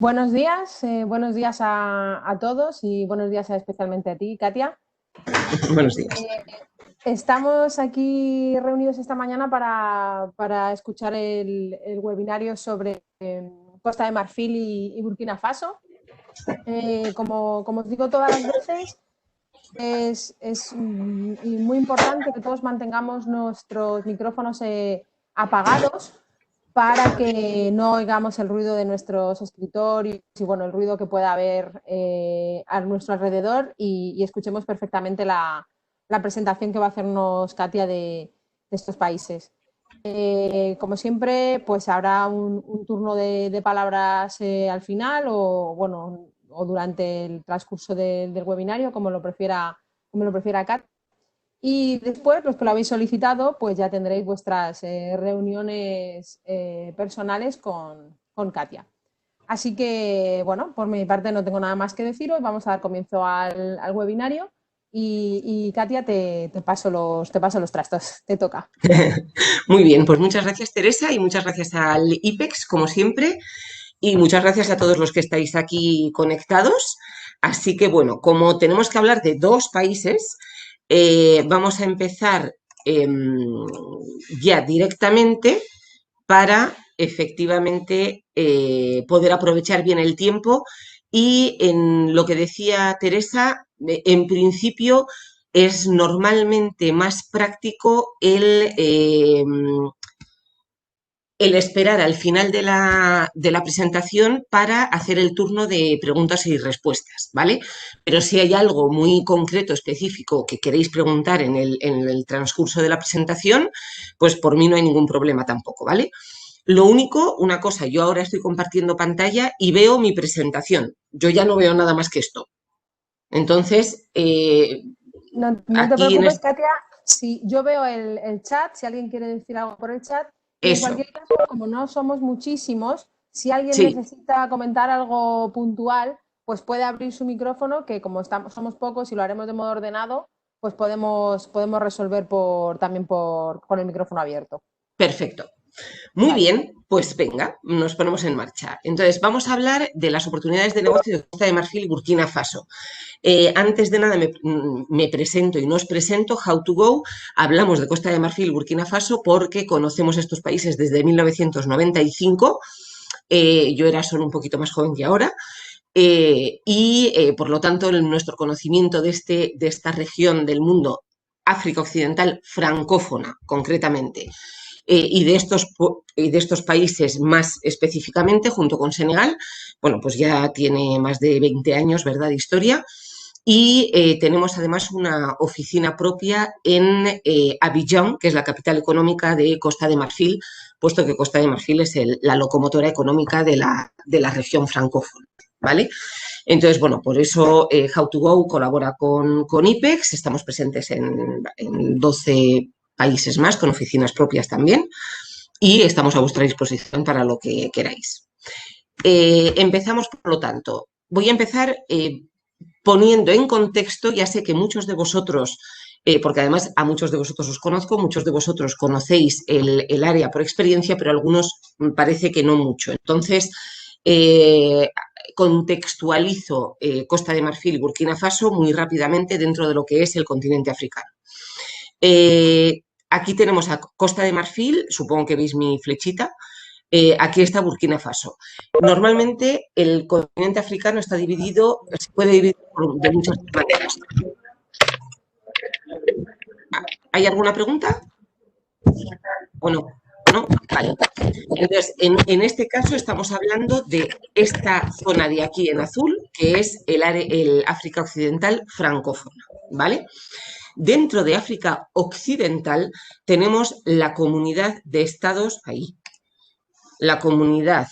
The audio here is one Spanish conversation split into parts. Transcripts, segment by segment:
Buenos días a todos y buenos días especialmente a ti, Katia. Buenos días. Estamos aquí reunidos esta mañana para escuchar el webinario sobre Costa de Marfil y Burkina Faso. Como os digo todas las veces, es muy importante que todos mantengamos nuestros micrófonos apagados para que no oigamos el ruido de nuestros escritorios y bueno, el ruido que pueda haber a nuestro alrededor y escuchemos perfectamente la presentación que va a hacernos Katia de estos países. Como siempre, pues habrá un turno de palabras al final o, bueno, o durante el transcurso del webinario, como lo prefiera Katia. Y después, los que lo habéis solicitado, pues ya tendréis vuestras reuniones personales con Katia. Así que, bueno, por mi parte no tengo nada más que deciros. Vamos a dar comienzo al webinario. Y Katia, te paso los trastos. Te toca. Muy bien, pues muchas gracias, Teresa, y muchas gracias al IPEX, como siempre, y muchas gracias a todos los que estáis aquí conectados. Así que, bueno, como tenemos que hablar de dos países, vamos a empezar ya directamente para efectivamente poder aprovechar bien el tiempo y en lo que decía Teresa, en principio es normalmente más práctico el esperar al final de la presentación para hacer el turno de preguntas y respuestas, ¿vale? Pero si hay algo muy concreto, específico que queréis preguntar en el transcurso de la presentación, pues por mí no hay ningún problema tampoco, ¿vale? Lo único, una cosa, yo ahora estoy compartiendo pantalla y veo mi presentación. Yo ya no veo nada más que esto. Entonces, No te aquí en preocupes, Katia. Si yo veo el chat, si alguien quiere decir algo por el chat, y en eso, cualquier caso, como no somos muchísimos, si alguien sí, necesita comentar algo puntual, pues puede abrir su micrófono, que como somos pocos y lo haremos de modo ordenado, pues podemos resolver también con el micrófono abierto. perfecto. Muy Vale. bien, pues venga, nos ponemos en marcha. Entonces, vamos a hablar de las oportunidades de negocio de Costa de Marfil y Burkina Faso. Antes de nada me presento y nos presento, How to Go. Hablamos de Costa de Marfil y Burkina Faso porque conocemos estos países desde 1995. Yo era solo un poquito más joven que ahora. Por lo tanto, nuestro conocimiento de esta región del mundo, África Occidental francófona concretamente, y de estos países más específicamente, junto con Senegal, bueno, pues ya tiene más de 20 años, ¿verdad?, de historia. Y tenemos además una oficina propia en Abidjan, que es la capital económica de Costa de Marfil, puesto que Costa de Marfil es la locomotora económica de la región francófona, ¿vale? Entonces, bueno, por eso How2Go colabora con IPEX, estamos presentes en 12 países más, con oficinas propias también, y estamos a vuestra disposición para lo que queráis. Empezamos, por lo tanto. Voy a empezar poniendo en contexto, ya sé que muchos de vosotros, porque además a muchos de vosotros os conozco, muchos de vosotros conocéis el área por experiencia, pero algunos parece que no mucho. Entonces, contextualizo Costa de Marfil y Burkina Faso muy rápidamente dentro de lo que es el continente africano. Aquí tenemos a Costa de Marfil, supongo que veis mi flechita. Aquí está Burkina Faso. Normalmente el continente africano está dividido, se puede dividir de muchas maneras. ¿Hay alguna pregunta? ¿O no? ¿No? Vale. Entonces, en este caso estamos hablando de esta zona de aquí en azul, que es el África Occidental francófona, ¿vale? Dentro de África Occidental tenemos la comunidad de estados, ahí, la comunidad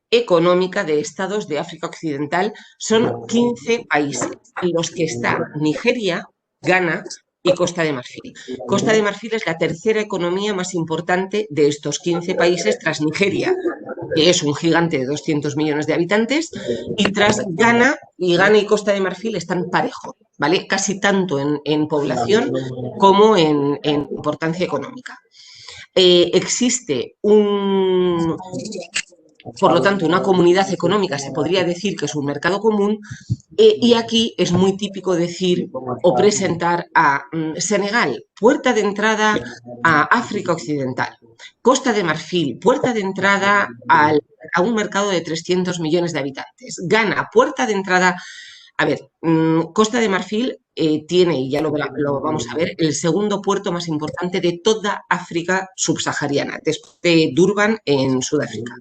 económica de estados de África Occidental, son 15 países, en los que está Nigeria, Ghana y Costa de Marfil. Costa de Marfil es la tercera economía más importante de estos 15 países tras Nigeria, que es un gigante de 200 millones de habitantes, y tras Ghana, y Ghana y Costa de Marfil están parejos, ¿vale? Casi tanto en población como en importancia económica. Existe por lo tanto, una comunidad económica se podría decir que es un mercado común, y aquí es muy típico decir o presentar a Senegal, puerta de entrada a África Occidental, Costa de Marfil, puerta de entrada a un mercado de 300 millones de habitantes, Ghana, puerta de entrada. A ver, Costa de Marfil tiene, y ya lo vamos a ver, el segundo puerto más importante de toda África subsahariana, después de Durban en Sudáfrica.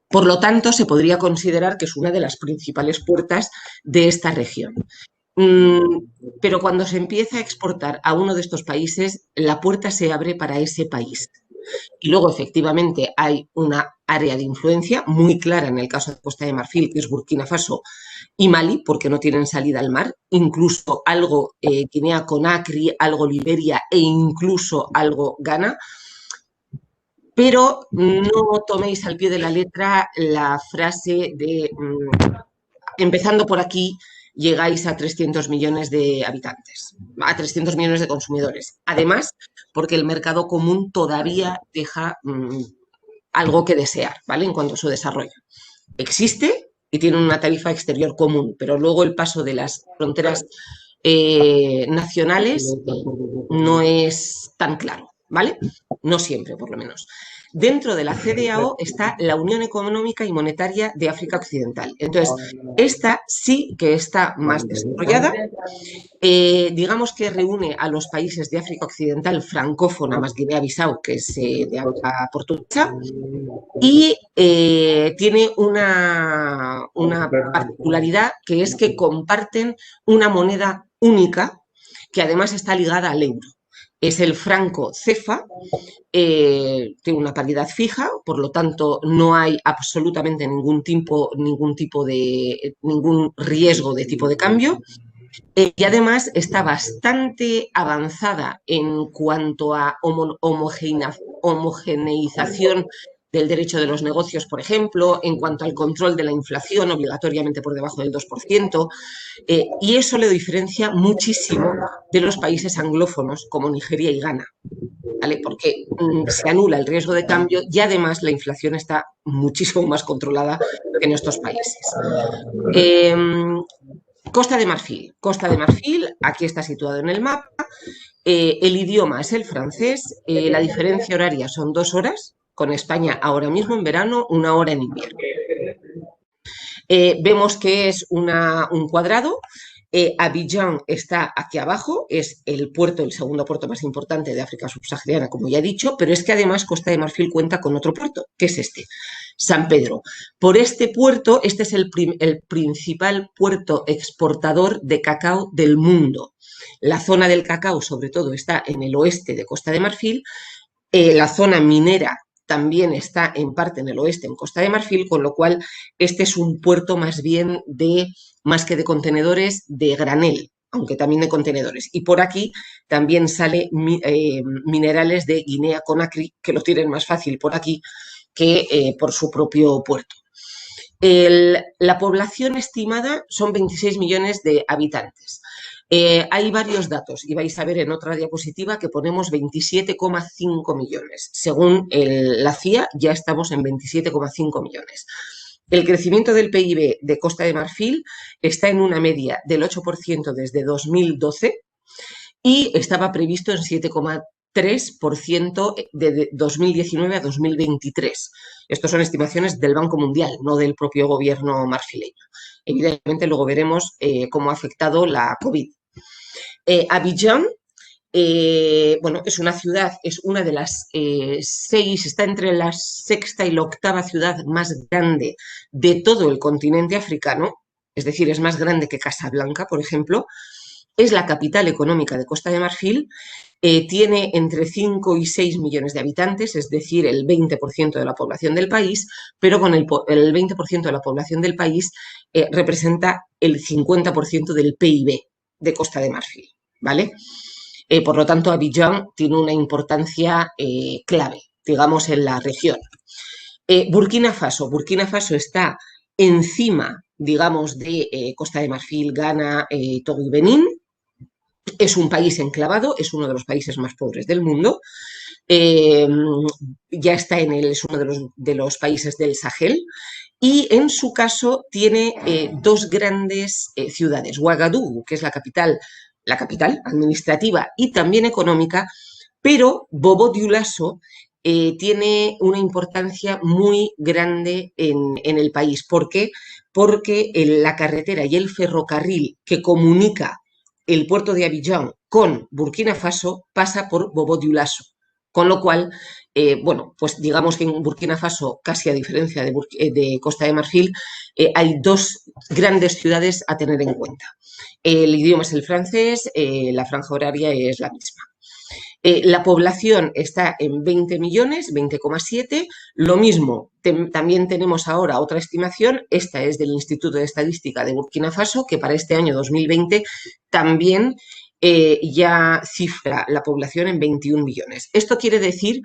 Por lo tanto, se podría considerar que es una de las principales puertas de esta región. Pero cuando se empieza a exportar a uno de estos países, la puerta se abre para ese país. Y luego, efectivamente, hay una área de influencia muy clara en el caso de Costa de Marfil, que es Burkina Faso y Mali, porque no tienen salida al mar, incluso algo Guinea Conakry, algo Liberia e incluso algo Ghana. Pero no toméis al pie de la letra la frase de empezando por aquí llegáis a 300 millones de habitantes, a 300 millones de consumidores. Además, porque el mercado común todavía deja algo que desear, ¿vale? En cuanto a su desarrollo. Existe y tiene una tarifa exterior común, pero luego el paso de las fronteras nacionales no es tan claro, ¿vale? No siempre, por lo menos. Dentro de la CEDEAO está la Unión Económica y Monetaria de África Occidental. Entonces, esta sí que está más desarrollada. Digamos que reúne a los países de África Occidental francófona, más Guinea-Bissau, que es de habla portuguesa, y tiene una particularidad, que es que comparten una moneda única que además está ligada al euro. Es el franco CEFA, tiene una paridad fija, por lo tanto no hay absolutamente ningún riesgo de tipo de cambio. Y además está bastante avanzada en cuanto a homogeneización del derecho de los negocios, por ejemplo, en cuanto al control de la inflación, obligatoriamente por debajo del 2%, y eso le diferencia muchísimo de los países anglófonos como Nigeria y Ghana, ¿vale? Porque se anula el riesgo de cambio y además la inflación está muchísimo más controlada que en estos países. Costa de Marfil. Costa de Marfil, aquí está situado en el mapa. El idioma es el francés. La diferencia horaria son 2 horas, con España ahora mismo en verano, 1 hora en invierno. Vemos que es un cuadrado. Abidjan está aquí abajo, es el segundo puerto más importante de África subsahariana, como ya he dicho, pero es que además Costa de Marfil cuenta con otro puerto, que es este, San Pedro. Por este puerto, este es el principal puerto exportador de cacao del mundo. La zona del cacao, sobre todo, está en el oeste de Costa de Marfil. La zona minera también está en parte en el oeste, en Costa de Marfil, con lo cual este es un puerto más bien más que de contenedores, de granel, aunque también de contenedores. Y por aquí también sale minerales de Guinea Conakry, que lo tienen más fácil por aquí que por su propio puerto. La población estimada son 26 millones de habitantes. Hay varios datos y vais a ver en otra diapositiva que ponemos 27,5 millones. Según la CIA ya estamos en 27,5 millones. El crecimiento del PIB de Costa de Marfil está en una media del 8% desde 2012 y estaba previsto en 7,3% de 2019 a 2023. Estas son estimaciones del Banco Mundial, no del propio gobierno marfileño. Evidentemente, luego veremos cómo ha afectado la COVID. Abidjan, bueno, es una ciudad, es una de las 6, está entre la 6ª y la 8ª ciudad más grande de todo el continente africano, es decir, es más grande que Casablanca, por ejemplo. Es la capital económica de Costa de Marfil, tiene entre 5 y 6 millones de habitantes, es decir, el 20% de la población del país, pero con el 20% de la población del país representa el 50% del PIB de Costa de Marfil, ¿vale? Por lo tanto, Abidjan tiene una importancia clave, digamos, en la región. Burkina Faso está encima, digamos, de Costa de Marfil, Ghana, Togo y Benín. Es un país enclavado, es uno de los países más pobres del mundo. ya está es uno de los países del Sahel, y en su caso tiene dos grandes ciudades, Ouagadougou, que es la capital administrativa y también económica, pero Bobo-Dioulasso tiene una importancia muy grande en el país. ¿Por qué? Porque la carretera y el ferrocarril que comunica el puerto de Abidjan con Burkina Faso pasa por Bobo-Dioulasso. Con lo cual, bueno, pues digamos que en Burkina Faso, casi a diferencia de Costa de Marfil, hay dos grandes ciudades a tener en cuenta. El idioma es el francés, la franja horaria es la misma. La población está en 20 millones, 20,7. Lo mismo, también tenemos ahora otra estimación, esta es del Instituto de Estadística de Burkina Faso, que para este año 2020 también ya cifra la población en 21 millones. Esto quiere decir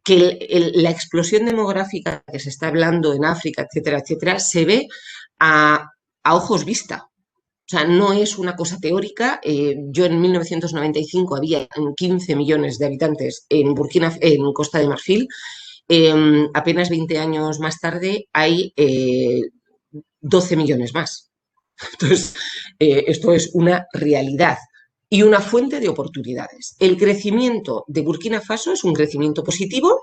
que la explosión demográfica que se está hablando en África, etcétera, etcétera, se ve a ojos vista. O sea, no es una cosa teórica. Yo en 1995 había 15 millones de habitantes en Costa de Marfil. Apenas 20 años más tarde hay 12 millones más. Entonces, esto es una realidad y una fuente de oportunidades. El crecimiento de Burkina Faso es un crecimiento positivo,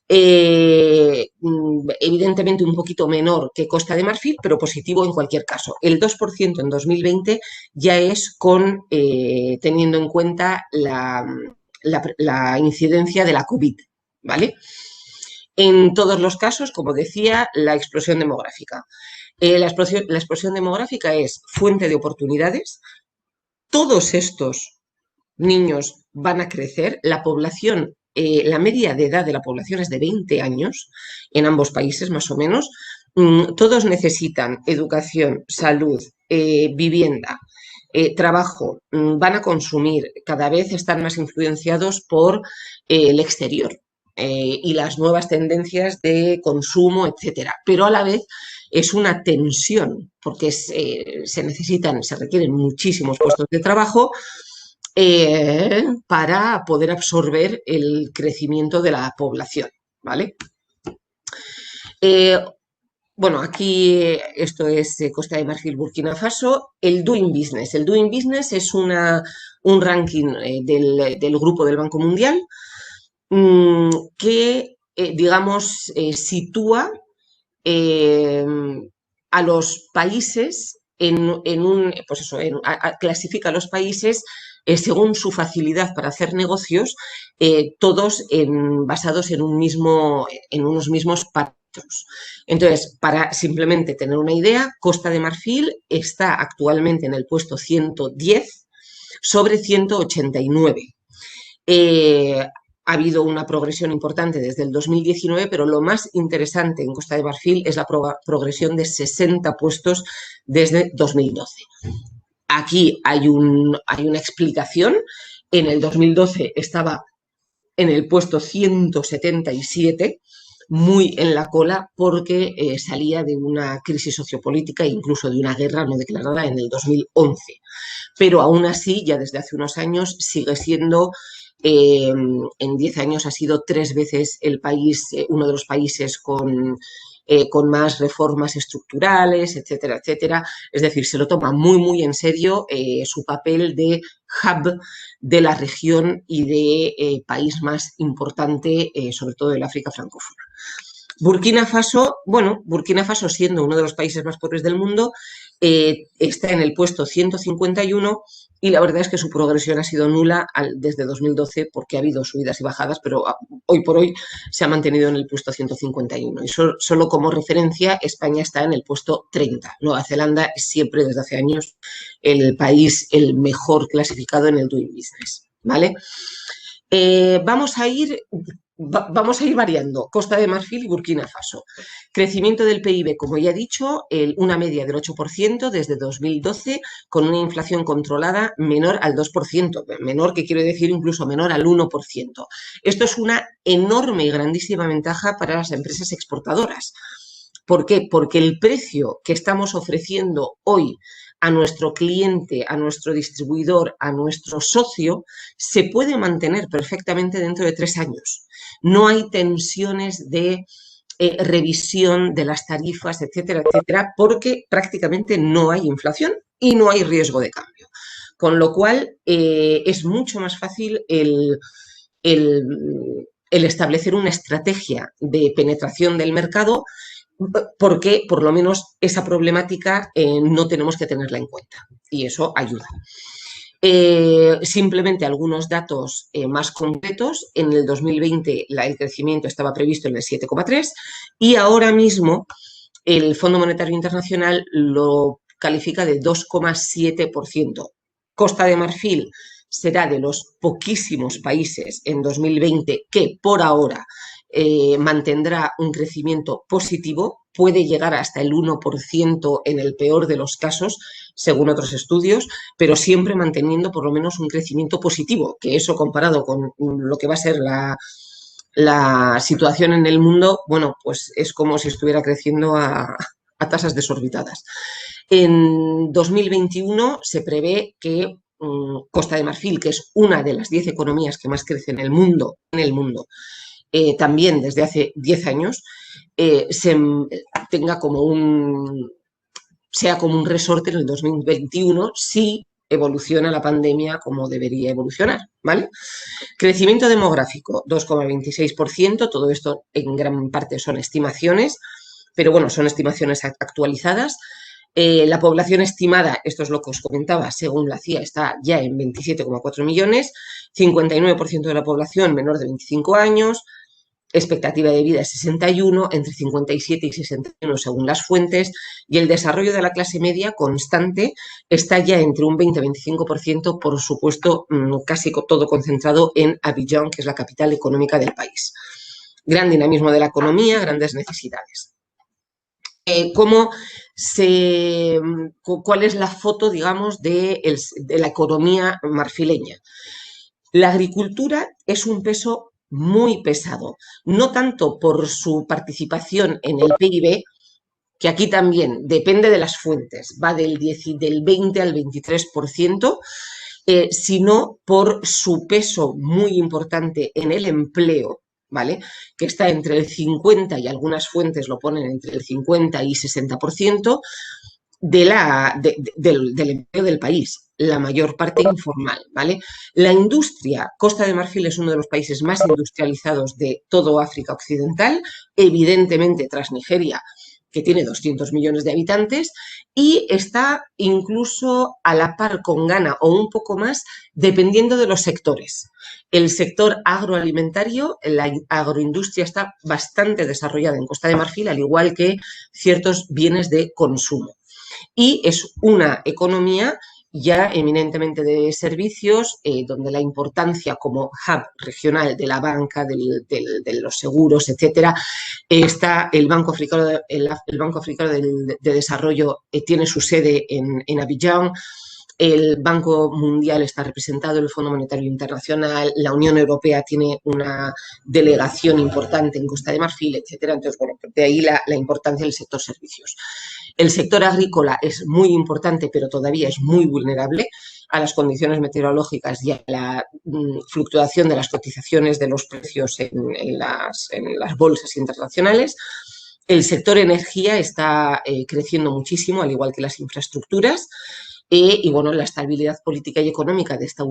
evidentemente un poquito menor que Costa de Marfil, pero positivo en cualquier caso. El 2% en 2020 ya es teniendo en cuenta la incidencia de la COVID, ¿vale? En todos los casos, como decía, la explosión demográfica. La explosión demográfica es fuente de oportunidades. Todos estos niños van a crecer. La población, la media de edad de la población es de 20 años en ambos países, más o menos. Todos necesitan educación, salud, vivienda, trabajo. Van a consumir. Cada vez están más influenciados por el exterior y las nuevas tendencias de consumo, etcétera. Pero a la vez es una tensión, porque se requieren muchísimos puestos de trabajo para poder absorber el crecimiento de la población, ¿vale? Bueno, aquí esto es Costa de Marfil, Burkina Faso. El Doing Business. El Doing Business es un ranking del Grupo del Banco Mundial que, digamos, sitúa a los países clasifica a los países según su facilidad para hacer negocios, todos basados en unos mismos parámetros. Entonces, para simplemente tener una idea, Costa de Marfil está actualmente en el puesto 110 sobre 189. Ha habido una progresión importante desde el 2019, pero lo más interesante en Costa de Marfil es la progresión de 60 puestos desde 2012. Aquí hay una explicación. En el 2012 estaba en el puesto 177, muy en la cola, porque salía de una crisis sociopolítica e incluso de una guerra no declarada en el 2011. Pero aún así, ya desde hace unos años, sigue siendo... en 10 años ha sido 3 veces el país, uno de los países con más reformas estructurales, etcétera, etcétera. Es decir, se lo toma muy, muy en serio su papel de hub de la región y de país más importante, sobre todo del África francófona. Burkina Faso, bueno, Burkina Faso siendo uno de los países más pobres del mundo, está en el puesto 151 y la verdad es que su progresión ha sido nula desde 2012 porque ha habido subidas y bajadas, pero hoy por hoy se ha mantenido en el puesto 151. Y solo como referencia, España está en el puesto 30. Nueva Zelanda es siempre desde hace años el país el mejor clasificado en el Doing Business, ¿vale? Vamos a ir variando. Costa de Marfil y Burkina Faso. Crecimiento del PIB, como ya he dicho, una media del 8% desde 2012, con una inflación controlada menor al 2%, menor que quiero decir incluso menor al 1%. Esto es una enorme y grandísima ventaja para las empresas exportadoras. ¿Por qué? Porque el precio que estamos ofreciendo hoy a nuestro cliente, a nuestro distribuidor, a nuestro socio, se puede mantener perfectamente dentro de 3 años. No hay tensiones de revisión de las tarifas, etcétera, etcétera, porque prácticamente no hay inflación y no hay riesgo de cambio. Con lo cual, es mucho más fácil el establecer una estrategia de penetración del mercado, porque por lo menos esa problemática no tenemos que tenerla en cuenta y eso ayuda. Simplemente algunos datos más concretos. En el 2020 el crecimiento estaba previsto en el 7,3 y ahora mismo el Fondo Monetario Internacional lo califica de 2,7%. Costa de Marfil será de los poquísimos países en 2020 que por ahora mantendrá un crecimiento positivo, puede llegar hasta el 1% en el peor de los casos, según otros estudios, pero siempre manteniendo por lo menos un crecimiento positivo, que eso comparado con lo que va a ser la situación en el mundo, bueno, pues es como si estuviera creciendo a tasas desorbitadas. En 2021 se prevé que Costa de Marfil, que es una de las 10 economías que más crece en el mundo, también desde hace 10 años, sea como un resorte en el 2021 si evoluciona la pandemia como debería evolucionar, ¿vale? Crecimiento demográfico, 2,26%, todo esto en gran parte son estimaciones, pero bueno, son estimaciones actualizadas. La población estimada, esto es lo que os comentaba, según la CIA, está ya en 27,4 millones, 59% de la población menor de 25 años, expectativa de vida es 61, entre 57 y 61 según las fuentes, y el desarrollo de la clase media constante está ya entre un 20 y 25%, por supuesto, casi todo concentrado en Abidjan, que es la capital económica del país. Gran dinamismo de la economía, grandes necesidades. ¿Cuál es la foto, digamos, de la economía marfileña? La agricultura es un peso muy pesado, no tanto por su participación en el PIB, que aquí también depende de las fuentes, va del 20 al 23%, sino por su peso muy importante en el empleo, ¿vale? Que está entre el 50 y algunas fuentes lo ponen entre el 50 y 60% del empleo del país, la mayor parte informal, ¿vale? La industria, Costa de Marfil es uno de los países más industrializados de todo África Occidental, evidentemente tras Nigeria, que tiene 200 millones de habitantes, y está incluso a la par con Ghana o un poco más, dependiendo de los sectores. El sector agroalimentario, la agroindustria está bastante desarrollada en Costa de Marfil, al igual que ciertos bienes de consumo. Y es una economía ya eminentemente de servicios, donde la importancia como hub regional de la banca, de los seguros, etcétera, está el Banco Africano de Desarrollo, tiene su sede en Abidjan. El Banco Mundial está representado, el Fondo Monetario Internacional, la Unión Europea tiene una delegación importante en Costa de Marfil, etcétera. Entonces, bueno, de ahí la importancia del sector servicios. El sector agrícola es muy importante, pero todavía es muy vulnerable a las condiciones meteorológicas y a la fluctuación de las cotizaciones de los precios en las bolsas internacionales. El sector energía está creciendo muchísimo, al igual que las infraestructuras. Y bueno, la estabilidad política y económica de estos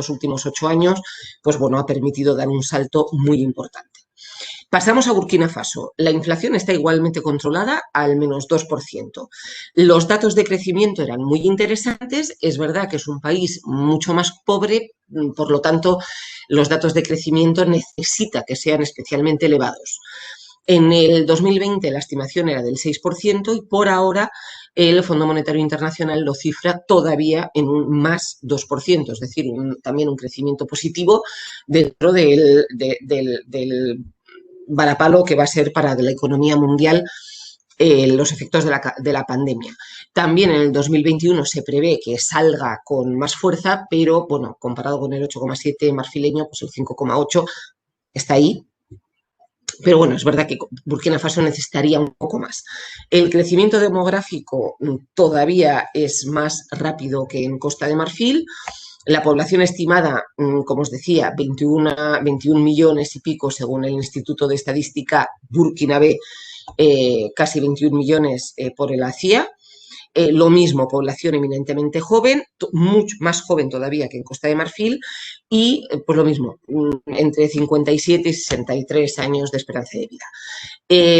últimos 8 años, pues bueno, ha permitido dar un salto muy importante. Pasamos a Burkina Faso. La inflación está igualmente controlada al menos 2%. Los datos de crecimiento eran muy interesantes. Es verdad que es un país mucho más pobre, por lo tanto, los datos de crecimiento necesita que sean especialmente elevados. En el 2020 la estimación era del 6% y por ahora el Fondo Monetario Internacional lo cifra todavía en un más 2%, es decir, también un crecimiento positivo dentro del varapalo que va a ser para la economía mundial los efectos de la pandemia. También en el 2021 se prevé que salga con más fuerza, pero bueno, comparado con el 8,7 marfileño, pues el 5,8 está ahí. Pero bueno, es verdad que Burkina Faso necesitaría un poco más. El crecimiento demográfico todavía es más rápido que en Costa de Marfil. La población estimada, como os decía, 21 millones y pico según el Instituto de Estadística burkinabé, casi 21 millones por el ACIA. Lo mismo, población eminentemente joven, mucho más joven todavía que en Costa de Marfil, y pues lo mismo, entre 57 y 63 años de esperanza de vida.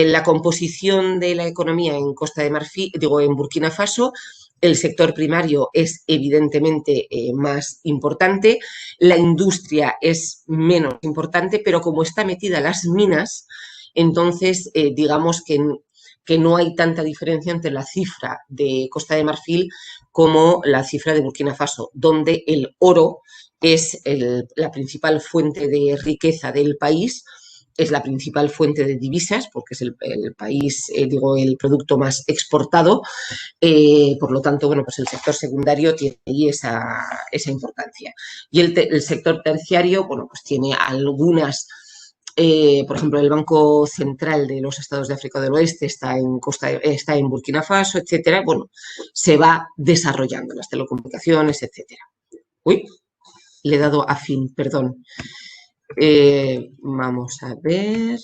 La composición de la economía en Costa de Marfil, digo, en Burkina Faso, el sector primario es evidentemente más importante, la industria es menos importante, pero como está metida las minas, entonces digamos que no hay tanta diferencia entre la cifra de Costa de Marfil como la cifra de Burkina Faso, donde el oro es la principal fuente de riqueza del país, es la principal fuente de divisas, porque es el país, digo, el producto más exportado. Por lo tanto, bueno, pues el sector secundario tiene ahí esa importancia. Y el sector terciario, bueno, pues tiene algunas, por ejemplo, el Banco Central de los Estados de África del Oeste está en Burkina Faso, etcétera. Bueno, se va desarrollando las telecomunicaciones, etcétera. Uy, le he dado a fin, perdón. Vamos a ver.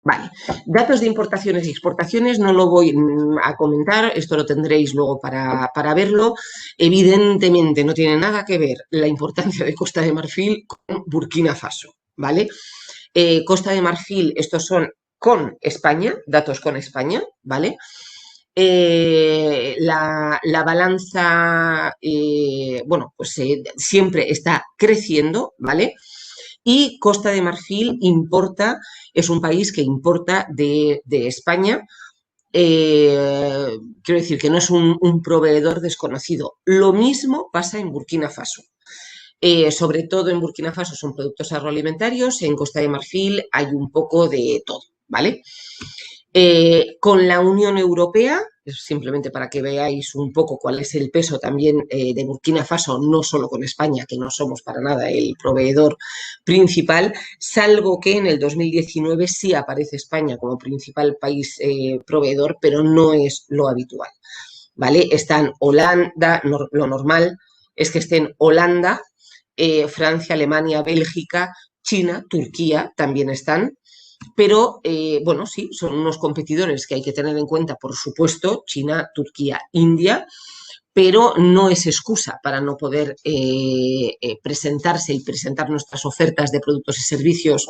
Vale, datos de importaciones y exportaciones no lo voy a comentar, esto lo tendréis luego para verlo. Evidentemente no tiene nada que ver la importancia de Costa de Marfil con Burkina Faso, ¿vale? Costa de Marfil, estos son con España, datos con España, ¿vale? La balanza, bueno, pues siempre está creciendo, ¿vale? Y Costa de Marfil importa, es un país que importa de España. Quiero decir que no es un proveedor desconocido. Lo mismo pasa en Burkina Faso. Sobre todo en Burkina Faso son productos agroalimentarios, en Costa de Marfil hay un poco de todo, ¿vale? Con la Unión Europea, simplemente para que veáis un poco cuál es el peso también de Burkina Faso, no solo con España, que no somos para nada el proveedor principal, salvo que en el 2019 sí aparece España como principal país proveedor, pero no es lo habitual, ¿vale? Están Holanda, lo normal es que estén Holanda, Francia, Alemania, Bélgica, China, Turquía también están. Pero, bueno, sí, son unos competidores que hay que tener en cuenta, por supuesto, China, Turquía, India, pero no es excusa para no poder presentarse y presentar nuestras ofertas de productos y servicios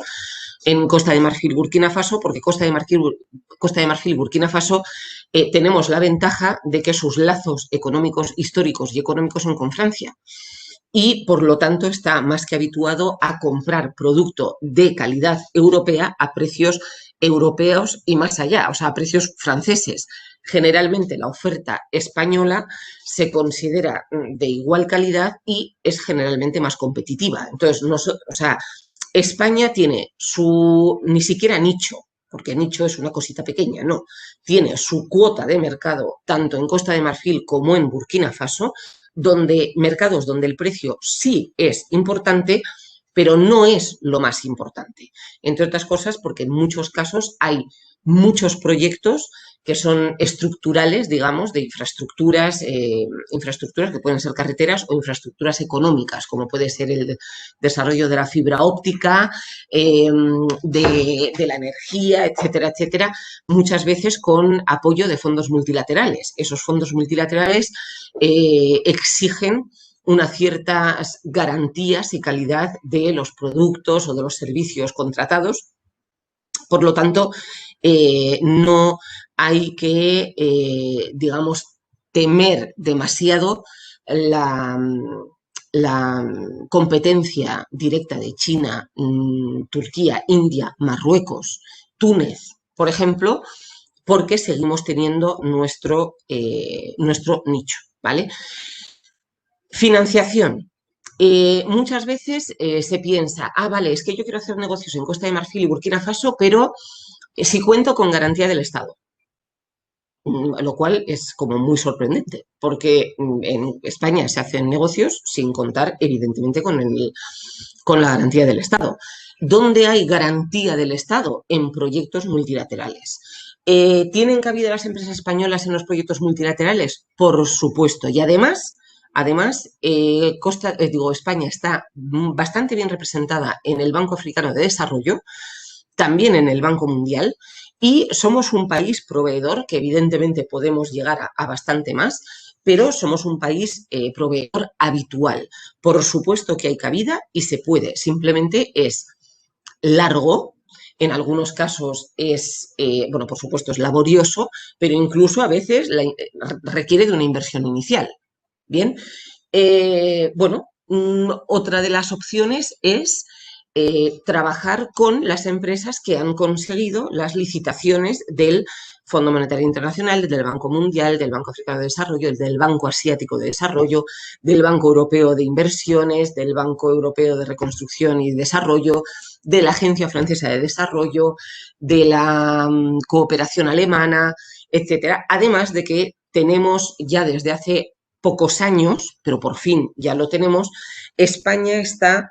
en Costa de Marfil, Burkina Faso, porque Costa de Marfil, Burkina Faso, tenemos la ventaja de que sus lazos económicos, históricos y económicos son con Francia. Y por lo tanto está más que habituado a comprar producto de calidad europea a precios europeos y más allá, o sea, a precios franceses. Generalmente la oferta española se considera de igual calidad y es generalmente más competitiva. Entonces, o sea, España tiene ni siquiera nicho, porque nicho es una cosita pequeña, no, tiene su cuota de mercado tanto en Costa de Marfil como en Burkina Faso, mercados donde el precio sí es importante, pero no es lo más importante. Entre otras cosas, porque en muchos casos hay muchos proyectos que son estructurales, digamos, de infraestructuras que pueden ser carreteras o infraestructuras económicas, como puede ser el desarrollo de la fibra óptica, de la energía, etcétera, etcétera, muchas veces con apoyo de fondos multilaterales. Esos fondos multilaterales exigen unas ciertas garantías y calidad de los productos o de los servicios contratados. Por lo tanto, no hay que, digamos, temer demasiado la competencia directa de China, Turquía, India, Marruecos, Túnez, por ejemplo, porque seguimos teniendo nuestro nicho, ¿vale? Financiación. Muchas veces se piensa, vale, es que yo quiero hacer negocios en Costa de Marfil y Burkina Faso, pero si cuento con garantía del Estado, lo cual es como muy sorprendente, porque en España se hacen negocios sin contar, evidentemente, con la garantía del Estado. ¿Dónde hay garantía del Estado? En proyectos multilaterales. ¿Tienen cabida las empresas españolas en los proyectos multilaterales? Por supuesto. Y además, España está bastante bien representada en el Banco Africano de Desarrollo, también en el Banco Mundial, y somos un país proveedor que evidentemente podemos llegar a bastante más, pero somos un país proveedor habitual. Por supuesto que hay cabida y se puede, simplemente es largo, en algunos casos es, bueno, por supuesto es laborioso, pero incluso a veces requiere de una inversión inicial. Bien, bueno, otra de las opciones es trabajar con las empresas que han conseguido las licitaciones del Fondo Monetario Internacional, del Banco Mundial, del Banco Africano de Desarrollo, del Banco Asiático de Desarrollo, del Banco Europeo de Inversiones, del Banco Europeo de Reconstrucción y Desarrollo, de la Agencia Francesa de Desarrollo, de la cooperación alemana, etcétera. Además de que tenemos ya desde hace pocos años, pero por fin ya lo tenemos, España está,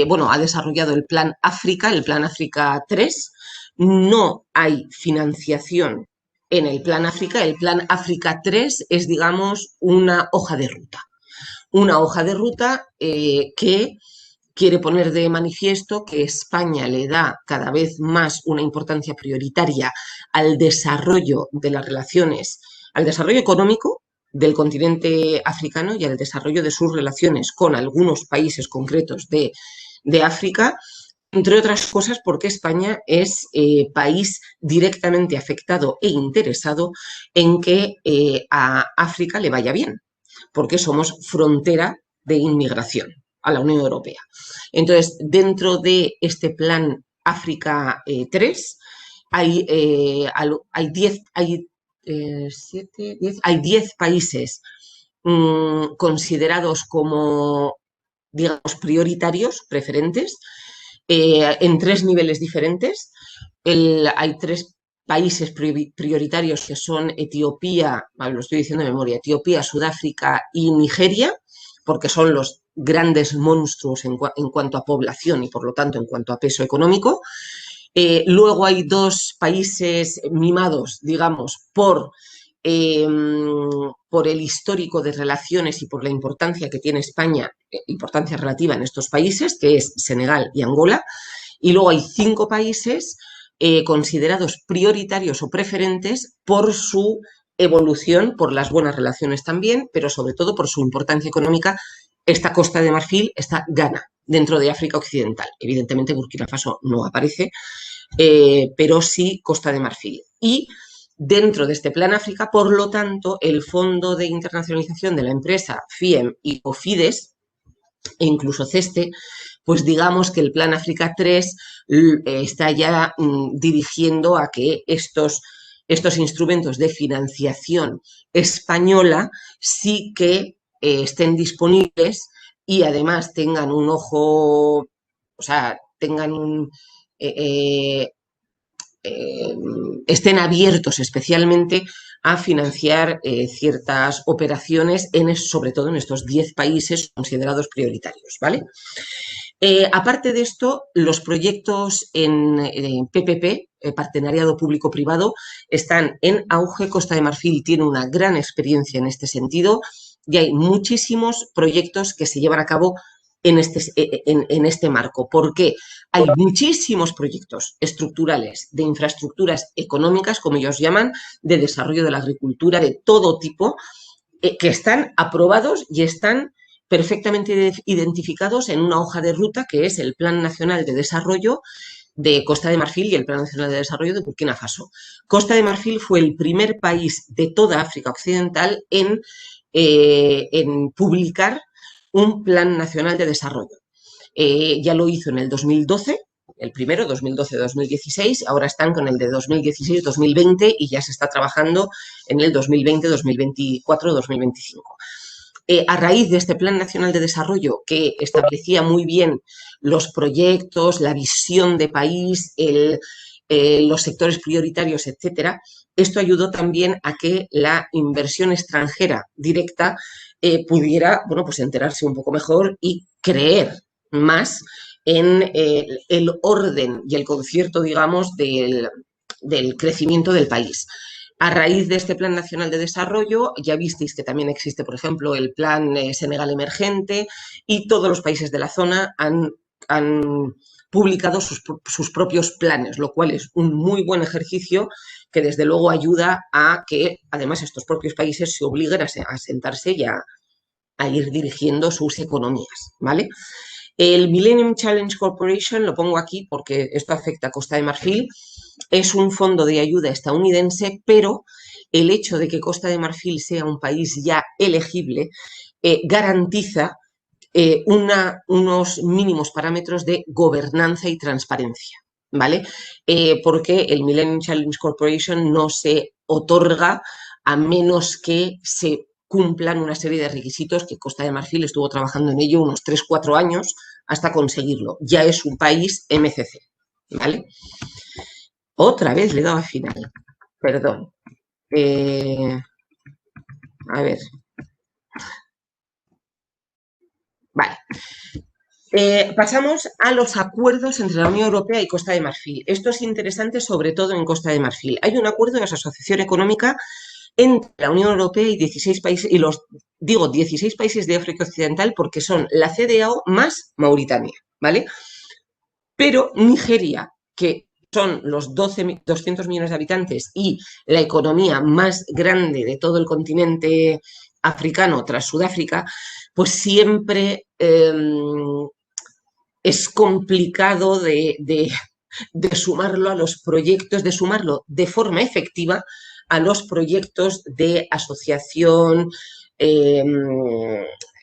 bueno, ha desarrollado el Plan África, el Plan África 3. No hay financiación en el Plan África. El Plan África 3 es, digamos, una hoja de ruta. Una hoja de ruta que quiere poner de manifiesto que España le da cada vez más una importancia prioritaria al desarrollo de las relaciones, al desarrollo económico del continente africano y al desarrollo de sus relaciones con algunos países concretos de África, entre otras cosas porque España es país directamente afectado e interesado en que a África le vaya bien, porque somos frontera de inmigración a la Unión Europea. Entonces, dentro de este plan África 3, hay 10 países considerados como, digamos, prioritarios, preferentes, en 3 niveles diferentes. Hay 3 países prioritarios que son Etiopía, lo estoy diciendo de memoria, Etiopía, Sudáfrica y Nigeria, porque son los grandes monstruos en cuanto a población y por lo tanto en cuanto a peso económico. Luego hay 2 países mimados, digamos, por el histórico de relaciones y por la importancia que tiene España, importancia relativa en estos países, que es Senegal y Angola. Y luego hay 5 países considerados prioritarios o preferentes por su evolución, por las buenas relaciones también, pero sobre todo por su importancia económica. Esta Costa de Marfil, está Ghana, dentro de África Occidental. Evidentemente Burkina Faso no aparece, pero sí Costa de Marfil. Y dentro de este Plan África, por lo tanto, el Fondo de Internacionalización de la Empresa, FIEM y COFIDES, e incluso CESTE, pues digamos que el Plan África 3 está ya dirigiendo a que estos instrumentos de financiación española sí que estén disponibles y además tengan un ojo, o sea, tengan un... estén abiertos especialmente a financiar ciertas operaciones, sobre todo en estos 10 países considerados prioritarios, ¿vale? Aparte de esto, los proyectos en PPP, partenariado público-privado, están en auge. Costa de Marfil tiene una gran experiencia en este sentido y hay muchísimos proyectos que se llevan a cabo en este marco. ¿Por qué? Hay muchísimos proyectos estructurales de infraestructuras económicas, como ellos llaman, de desarrollo de la agricultura, de todo tipo, que están aprobados y están perfectamente identificados en una hoja de ruta que es el Plan Nacional de Desarrollo de Costa de Marfil y el Plan Nacional de Desarrollo de Burkina Faso. Costa de Marfil fue el primer país de toda África Occidental en publicar un Plan Nacional de Desarrollo. Ya lo hizo en el 2012, el primero, 2012-2016, ahora están con el de 2016-2020 y ya se está trabajando en el 2020, 2024, 2025. A raíz de este Plan Nacional de Desarrollo, que establecía muy bien los proyectos, la visión de país, los sectores prioritarios, etcétera, esto ayudó también a que la inversión extranjera directa pudiera, bueno, pues enterarse un poco mejor y creer más en el orden y el concierto, digamos, del crecimiento del país. A raíz de este Plan Nacional de Desarrollo, ya visteis que también existe, por ejemplo, el Plan Senegal Emergente, y todos los países de la zona han publicado sus propios planes, lo cual es un muy buen ejercicio que desde luego ayuda a que además estos propios países se obliguen a sentarse y a ir dirigiendo sus economías, ¿vale? El Millennium Challenge Corporation, lo pongo aquí porque esto afecta a Costa de Marfil, es un fondo de ayuda estadounidense, pero el hecho de que Costa de Marfil sea un país ya elegible garantiza unos mínimos parámetros de gobernanza y transparencia, ¿vale? Porque el Millennium Challenge Corporation no se otorga a menos que se cumplan una serie de requisitos que Costa de Marfil estuvo trabajando en ello unos 3-4 años hasta conseguirlo. Ya es un país MCC, ¿vale? Otra vez le he dado a final, perdón. A ver. Vale. Pasamos a los acuerdos entre la Unión Europea y Costa de Marfil. Esto es interesante sobre todo en Costa de Marfil. Hay un acuerdo de asociación económica entre la Unión Europea y 16 países, y los digo 16 países de África Occidental porque son la CEDEAO más Mauritania, ¿vale? Pero Nigeria, que son los 200 millones de habitantes y la economía más grande de todo el continente africano tras Sudáfrica, pues siempre es complicado de sumarlo a los proyectos, de sumarlo de forma efectiva a los proyectos de asociación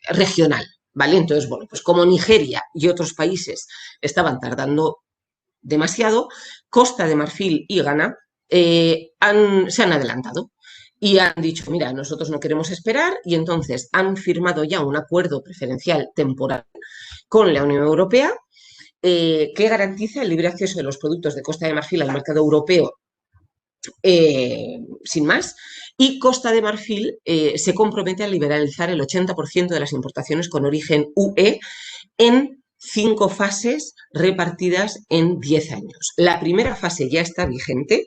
regional, ¿vale? Entonces, bueno, pues como Nigeria y otros países estaban tardando demasiado, Costa de Marfil y Ghana se han adelantado y han dicho, mira, nosotros no queremos esperar, y entonces han firmado ya un acuerdo preferencial temporal con la Unión Europea que garantiza el libre acceso de los productos de Costa de Marfil al mercado europeo sin más, y Costa de Marfil se compromete a liberalizar el 80% de las importaciones con origen UE en 5 fases repartidas en 10 años. La primera fase ya está vigente,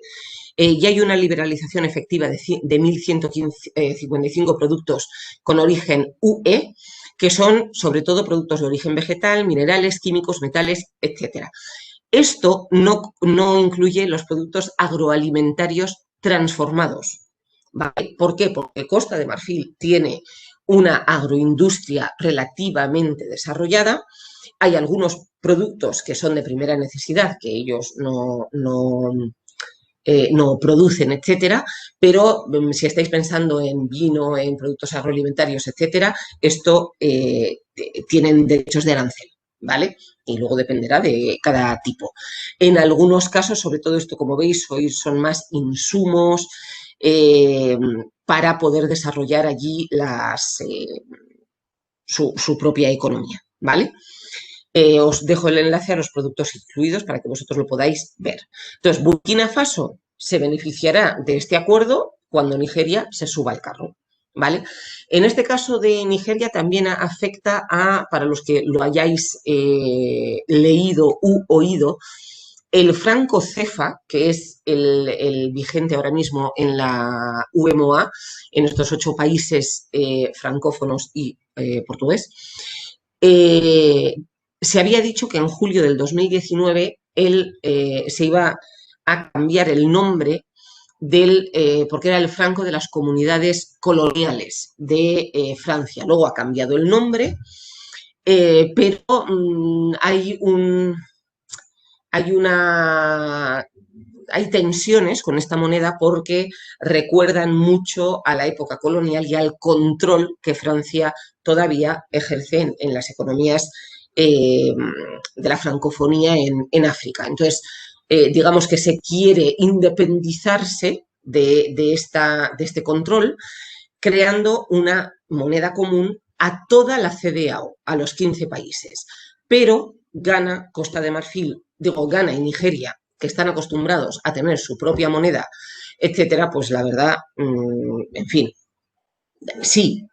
ya hay una liberalización efectiva de 1.155 productos con origen UE, que son sobre todo productos de origen vegetal, minerales, químicos, metales, etc. Esto no incluye los productos agroalimentarios transformados, ¿vale? ¿Por qué? Porque Costa de Marfil tiene una agroindustria relativamente desarrollada. Hay algunos productos que son de primera necesidad, que ellos no producen, etcétera, pero si estáis pensando en vino, en productos agroalimentarios, etcétera, esto tienen derechos de arancel, ¿vale? Y luego dependerá de cada tipo. En algunos casos, sobre todo esto, como veis, hoy son más insumos para poder desarrollar allí su propia economía, ¿vale? Os dejo el enlace a los productos incluidos para que vosotros lo podáis ver. Entonces, Burkina Faso se beneficiará de este acuerdo cuando Nigeria se suba al carro, ¿vale? En este caso de Nigeria también afecta para los que lo hayáis leído u oído, el franco CEFA, que es el vigente ahora mismo en la UMOA, en estos 8 países francófonos y portugués, se había dicho que en julio del 2019 se iba a cambiar el nombre porque era el franco de las comunidades coloniales de Francia. Luego ha cambiado el nombre, pero hay tensiones con esta moneda porque recuerdan mucho a la época colonial y al control que Francia todavía ejerce en las economías de la francofonía en África. Entonces, digamos que se quiere independizarse de este control, creando una moneda común a toda la CEDEAO, a los 15 países. Pero Ghana, Costa de Marfil, Ghana y Nigeria, que están acostumbrados a tener su propia moneda, etcétera, pues la verdad, en fin, sí,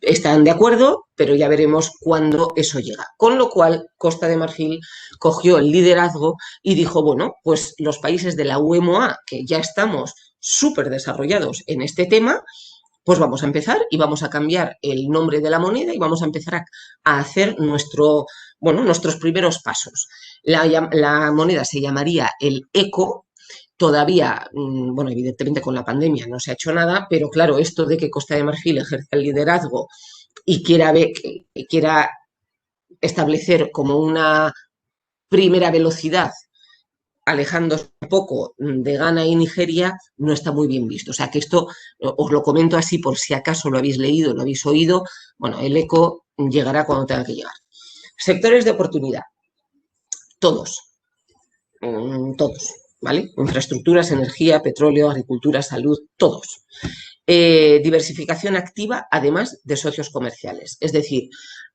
están de acuerdo, pero ya veremos cuándo eso llega. Con lo cual, Costa de Marfil cogió el liderazgo y dijo, bueno, pues los países de la UEMOA, que ya estamos súper desarrollados en este tema, pues vamos a empezar y vamos a cambiar el nombre de la moneda y vamos a empezar a hacer nuestros primeros pasos. La moneda se llamaría el ECO. Todavía, bueno, evidentemente con la pandemia no se ha hecho nada, pero claro, esto de que Costa de Marfil ejerza el liderazgo y quiera establecer como una primera velocidad, alejándose un poco de Ghana y Nigeria, no está muy bien visto. O sea que esto os lo comento así por si acaso lo habéis leído, lo habéis oído. Bueno, el ECO llegará cuando tenga que llegar. Sectores de oportunidad. Todos. Todos. ¿Vale? Infraestructuras, energía, petróleo, agricultura, salud, todos. Diversificación activa, además de socios comerciales. Es decir,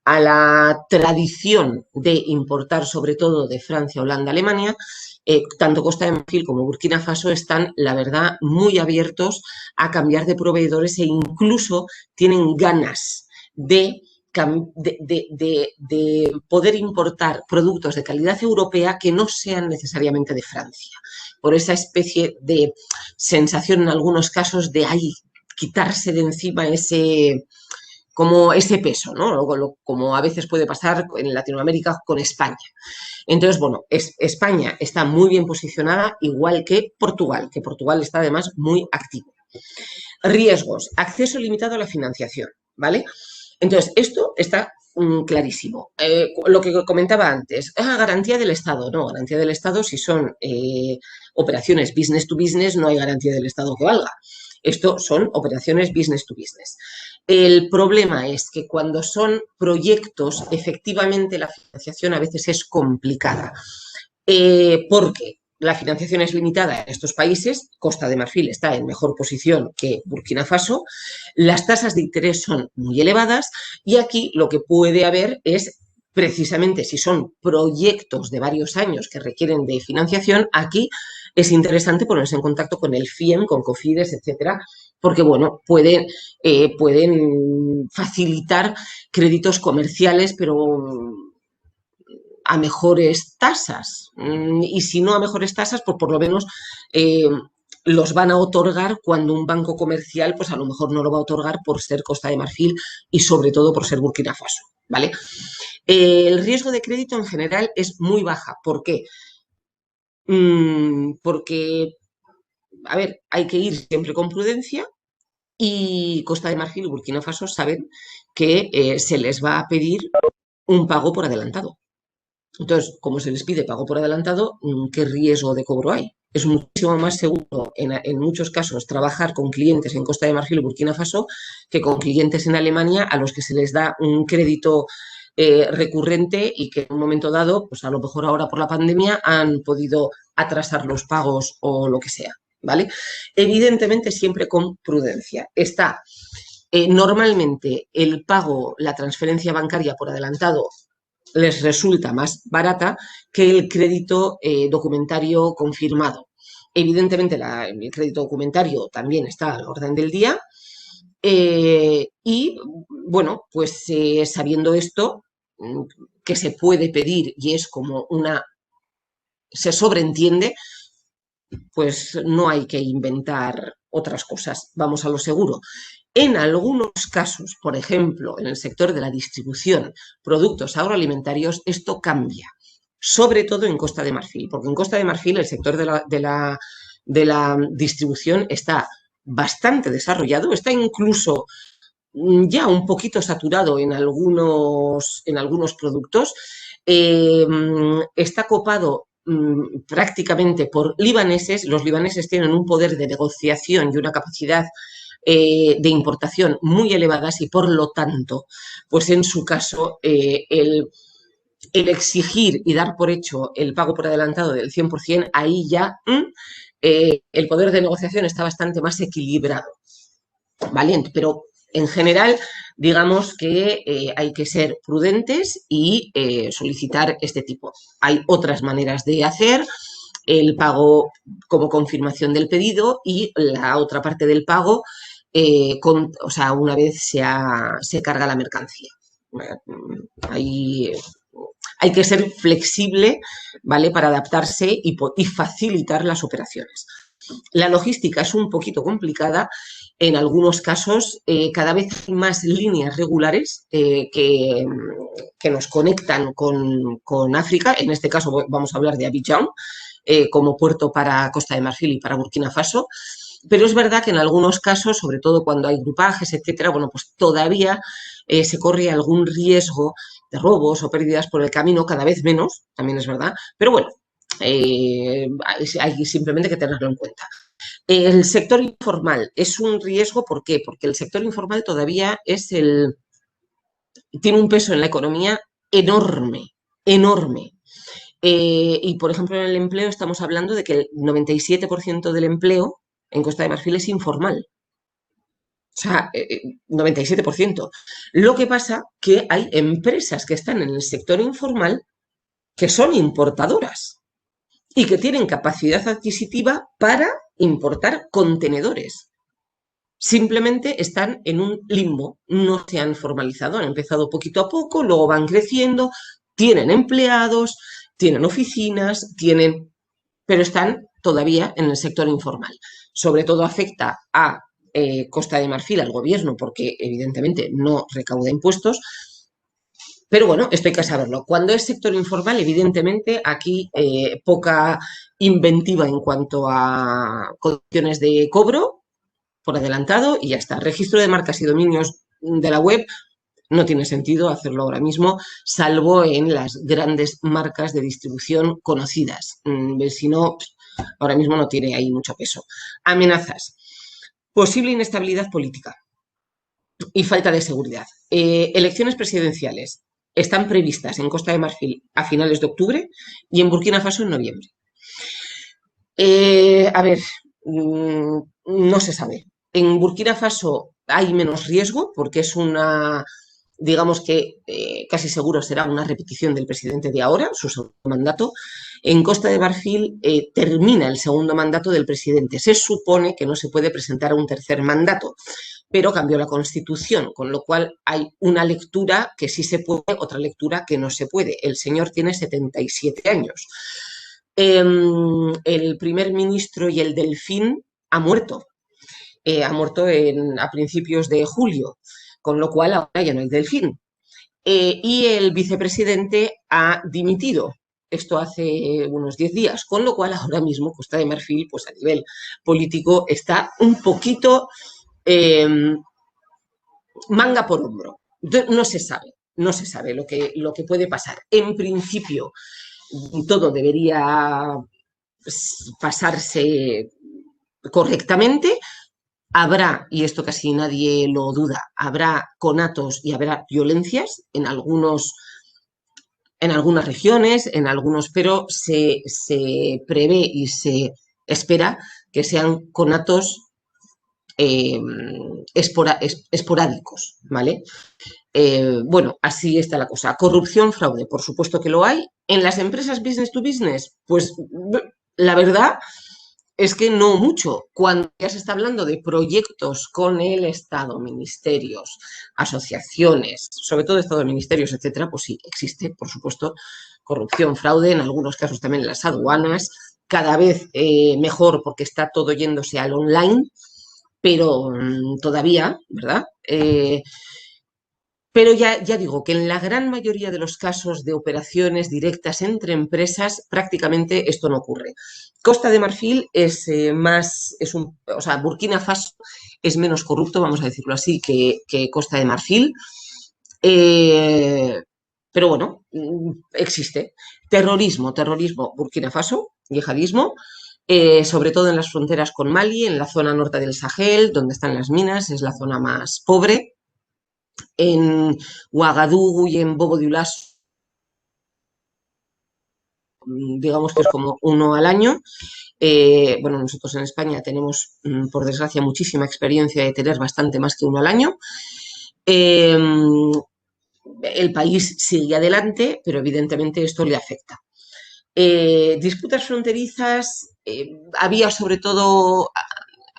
a la tradición de importar, sobre todo de Francia, Holanda, Alemania, tanto Costa de Marfil como Burkina Faso están, la verdad, muy abiertos a cambiar de proveedores e incluso tienen ganas de poder importar productos de calidad europea que no sean necesariamente de Francia, por esa especie de sensación en algunos casos de quitarse de encima ese peso, ¿no? Como a veces puede pasar en Latinoamérica con España. Entonces, bueno, España está muy bien posicionada, igual que Portugal está además muy activo. Riesgos, acceso limitado a la financiación, ¿vale? Entonces, esto está clarísimo. Lo que comentaba antes, garantía del Estado. No, garantía del Estado, si son operaciones business to business, no hay garantía del Estado que valga. Esto son operaciones business to business. El problema es que cuando son proyectos, efectivamente la financiación a veces es complicada. Porque la financiación es limitada en estos países, Costa de Marfil está en mejor posición que Burkina Faso, las tasas de interés son muy elevadas y aquí lo que puede haber es, precisamente si son proyectos de varios años que requieren de financiación, aquí es interesante ponerse en contacto con el FIEM, con Cofides, etcétera, porque bueno, pueden facilitar créditos comerciales, pero a mejores tasas. Y si no a mejores tasas, pues por lo menos los van a otorgar cuando un banco comercial, pues a lo mejor no lo va a otorgar por ser Costa de Marfil y sobre todo por ser Burkina Faso, ¿vale? El riesgo de crédito en general es muy baja. ¿Por qué? Porque, a ver, hay que ir siempre con prudencia y Costa de Marfil y Burkina Faso saben que se les va a pedir un pago por adelantado. Entonces, como se les pide pago por adelantado, ¿qué riesgo de cobro hay? Es muchísimo más seguro, en muchos casos, trabajar con clientes en Costa de Marfil y Burkina Faso que con clientes en Alemania a los que se les da un crédito recurrente y que en un momento dado, pues a lo mejor ahora por la pandemia, han podido atrasar los pagos o lo que sea, ¿vale? Evidentemente, siempre con prudencia. Está normalmente el pago, la transferencia bancaria por adelantado les resulta más barata que el crédito documentario confirmado. Evidentemente, el crédito documentario también está a la orden del día y, bueno, pues sabiendo esto, que se puede pedir y es como se sobreentiende, pues no hay que inventar otras cosas, vamos a lo seguro. En algunos casos, por ejemplo, en el sector de la distribución, productos agroalimentarios, esto cambia, sobre todo en Costa de Marfil, porque en Costa de Marfil el sector de la distribución está bastante desarrollado, está incluso ya un poquito saturado en algunos productos, está copado prácticamente por libaneses. Los libaneses tienen un poder de negociación y una capacidad de importación muy elevadas y por lo tanto, pues en su caso, el exigir y dar por hecho el pago por adelantado del 100%, ahí ya el poder de negociación está bastante más equilibrado, ¿vale? Pero en general, digamos que hay que ser prudentes y solicitar este tipo. Hay otras maneras de hacer el pago como confirmación del pedido y la otra parte del pago o sea, una vez se carga la mercancía. Hay, hay que ser flexible, ¿vale? Para adaptarse y facilitar las operaciones. La logística es un poquito complicada. En algunos casos, cada vez hay más líneas regulares que nos conectan con África. En este caso vamos a hablar de Abidjan, como puerto para Costa de Marfil y para Burkina Faso. Pero es verdad que en algunos casos, sobre todo cuando hay grupajes, etcétera, bueno, pues todavía se corre algún riesgo de robos o pérdidas por el camino, cada vez menos, también es verdad, pero bueno, hay simplemente que tenerlo en cuenta. El sector informal es un riesgo, ¿por qué? Porque el sector informal todavía tiene un peso en la economía enorme, enorme. Y, por ejemplo, en el empleo estamos hablando de que el 97% del empleo en Costa de Marfil es informal. O sea, 97%. Lo que pasa que hay empresas que están en el sector informal que son importadoras y que tienen capacidad adquisitiva para importar contenedores. Simplemente están en un limbo, no se han formalizado, han empezado poquito a poco, luego van creciendo, tienen empleados, tienen oficinas, pero están todavía en el sector informal. Sobre todo afecta a Costa de Marfil, al gobierno, porque evidentemente no recauda impuestos. Pero bueno, esto hay que saberlo. Cuando es sector informal, evidentemente aquí poca inventiva en cuanto a condiciones de cobro por adelantado y ya está. Registro de marcas y dominios de la web no tiene sentido hacerlo ahora mismo, salvo en las grandes marcas de distribución conocidas. Si no, ahora mismo no tiene ahí mucho peso. Amenazas. Posible inestabilidad política y falta de seguridad. Elecciones presidenciales están previstas en Costa de Marfil a finales de octubre y en Burkina Faso en noviembre. A ver, no se sabe. En Burkina Faso hay menos riesgo porque es digamos que casi seguro será una repetición del presidente de ahora, su segundo mandato. En Costa de Marfil termina el segundo mandato del presidente. Se supone que no se puede presentar a un tercer mandato, pero cambió la Constitución, con lo cual hay una lectura que sí se puede, otra lectura que no se puede. El señor tiene 77 años. El primer ministro y el delfín ha muerto a principios de julio, con lo cual ahora ya no hay delfín. Y el vicepresidente ha dimitido, esto hace unos 10 días, con lo cual ahora mismo Costa de Marfil, pues a nivel político, está un poquito manga por hombro. No se sabe lo que puede pasar. En principio, todo debería pasarse correctamente. Habrá, y esto casi nadie lo duda, habrá conatos y habrá violencias en algunas regiones, pero se prevé y se espera que sean conatos esporádicos, ¿vale? Bueno, así está la cosa. Corrupción, fraude, por supuesto que lo hay. En las empresas business to business, pues la verdad es que no mucho. Cuando ya se está hablando de proyectos con el Estado, ministerios, asociaciones, sobre todo Estado, ministerios, etcétera, pues sí, existe, por supuesto, corrupción, fraude, en algunos casos también en las aduanas, cada vez mejor porque está todo yéndose al online, pero todavía, ¿verdad? Pero ya digo que en la gran mayoría de los casos de operaciones directas entre empresas, prácticamente esto no ocurre. Costa de Marfil es más, o sea, Burkina Faso es menos corrupto, vamos a decirlo así, que Costa de Marfil. Pero bueno, existe. Terrorismo, Burkina Faso, yihadismo, sobre todo en las fronteras con Mali, en la zona norte del Sahel, donde están las minas, es la zona más pobre. En Ouagadougou y en Bobo Dioulasso, digamos que es como uno al año. Bueno, nosotros en España tenemos, por desgracia, muchísima experiencia de tener bastante más que uno al año. El país sigue adelante, pero evidentemente esto le afecta. Disputas fronterizas, había sobre todo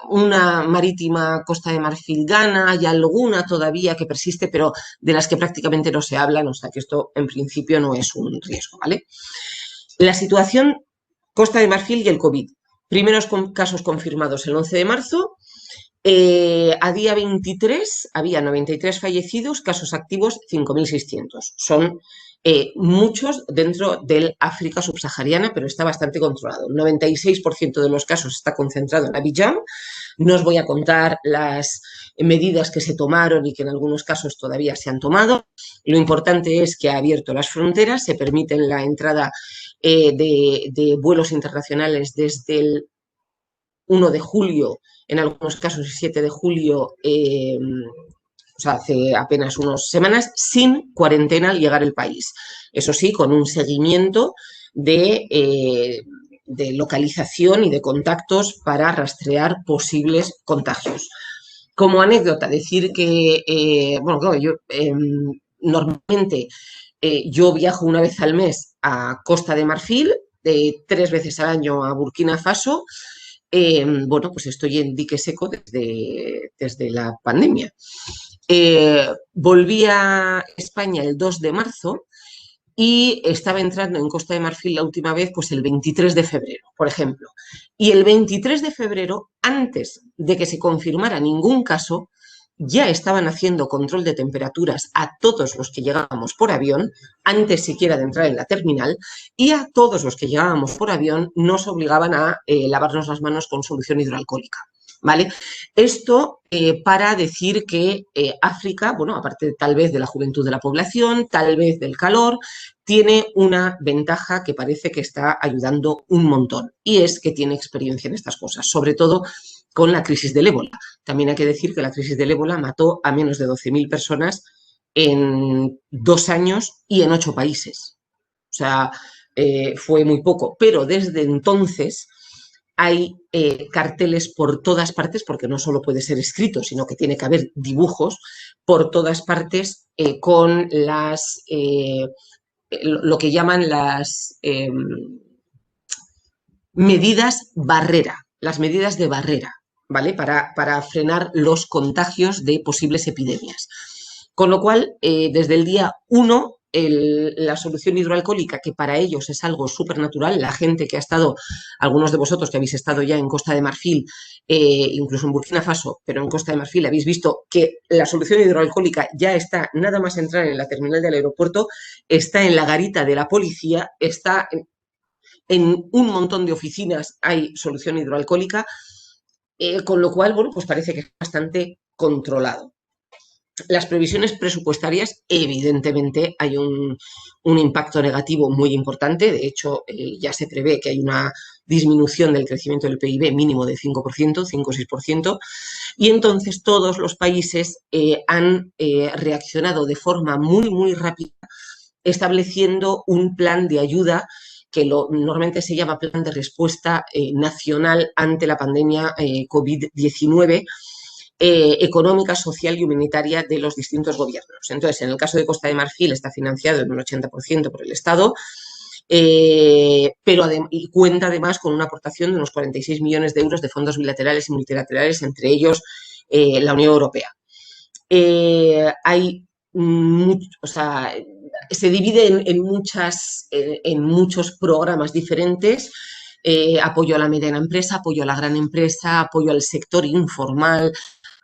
una marítima Costa de Marfil Ghana, hay alguna todavía que persiste, pero de las que prácticamente no se hablan, o sea que esto en principio no es un riesgo, ¿vale? La situación Costa de Marfil y el COVID. Primeros casos confirmados el 11 de marzo. A día 23 había 93 fallecidos, casos activos 5.600. Son muchos dentro del África subsahariana, pero está bastante controlado. El 96% de los casos está concentrado en Abiyán. No os voy a contar las medidas que se tomaron y que en algunos casos todavía se han tomado. Lo importante es que ha abierto las fronteras, se permite la entrada de vuelos internacionales desde el 1 de julio, en algunos casos el 7 de julio, o sea, hace apenas unas semanas, sin cuarentena al llegar al país. Eso sí, con un seguimiento de localización y de contactos para rastrear posibles contagios. Como anécdota, decir que, bueno, claro, yo normalmente yo viajo una vez al mes a Costa de Marfil, 3 veces al año a Burkina Faso. Bueno, pues estoy en dique seco desde la pandemia. Volví a España el 2 de marzo y estaba entrando en Costa de Marfil la última vez pues el 23 de febrero, por ejemplo. Y el 23 de febrero, antes de que se confirmara ningún caso, ya estaban haciendo control de temperaturas a todos los que llegábamos por avión, antes siquiera de entrar en la terminal, y a todos los que llegábamos por avión nos obligaban a lavarnos las manos con solución hidroalcohólica. ¿Vale? Esto para decir que África, bueno, aparte tal vez de la juventud de la población, tal vez del calor, tiene una ventaja que parece que está ayudando un montón, y es que tiene experiencia en estas cosas, sobre todo con la crisis del ébola. También hay que decir que la crisis del ébola mató a menos de 12.000 personas en 2 años y en 8 países. O sea, fue muy poco, pero desde entonces hay carteles por todas partes, porque no solo puede ser escrito, sino que tiene que haber dibujos por todas partes con lo que llaman las medidas barrera, las medidas de barrera, ¿vale? Para frenar los contagios de posibles epidemias. Con lo cual, desde el día 1, la solución hidroalcohólica, que para ellos es algo súper natural, la gente que ha estado, algunos de vosotros que habéis estado ya en Costa de Marfil, incluso en Burkina Faso, pero en Costa de Marfil habéis visto que la solución hidroalcohólica ya está, nada más entrar en la terminal del aeropuerto, está en la garita de la policía, está en un montón de oficinas, hay solución hidroalcohólica, con lo cual, bueno, pues parece que es bastante controlado. Las previsiones presupuestarias, evidentemente, hay un impacto negativo muy importante. De hecho, ya se prevé que hay una disminución del crecimiento del PIB mínimo de 5%, 5 o 6%, y entonces todos los países han reaccionado de forma muy, muy rápida, estableciendo un plan de ayuda que normalmente se llama Plan de Respuesta Nacional ante la pandemia COVID-19, económica, social y humanitaria de los distintos gobiernos. Entonces, en el caso de Costa de Marfil está financiado en un 80% por el Estado, pero y cuenta además con una aportación de unos 46 millones de euros de fondos bilaterales y multilaterales, entre ellos la Unión Europea. Hay o sea, se divide en muchos programas diferentes. Apoyo a la mediana empresa, apoyo a la gran empresa, apoyo al sector informal,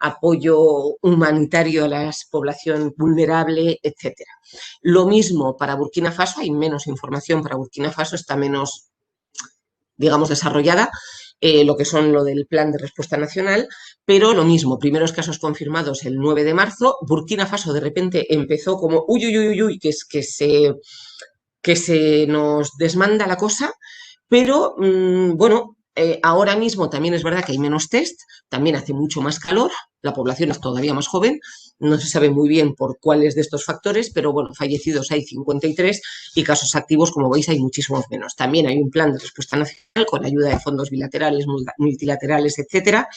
apoyo humanitario a la población vulnerable, etc. Lo mismo para Burkina Faso, hay menos información para Burkina Faso, está menos, digamos, desarrollada, lo que son lo del Plan de Respuesta Nacional, pero lo mismo, primeros casos confirmados el 9 de marzo, Burkina Faso de repente empezó como, uy, uy, uy, uy, que se nos desmanda la cosa, pero bueno, ahora mismo también es verdad que hay menos test, también hace mucho más calor, la población es todavía más joven, no se sabe muy bien por cuáles de estos factores, pero bueno, fallecidos hay 53 y casos activos, como veis, hay muchísimos menos. También hay un plan de respuesta nacional con ayuda de fondos bilaterales, multilaterales, etcétera,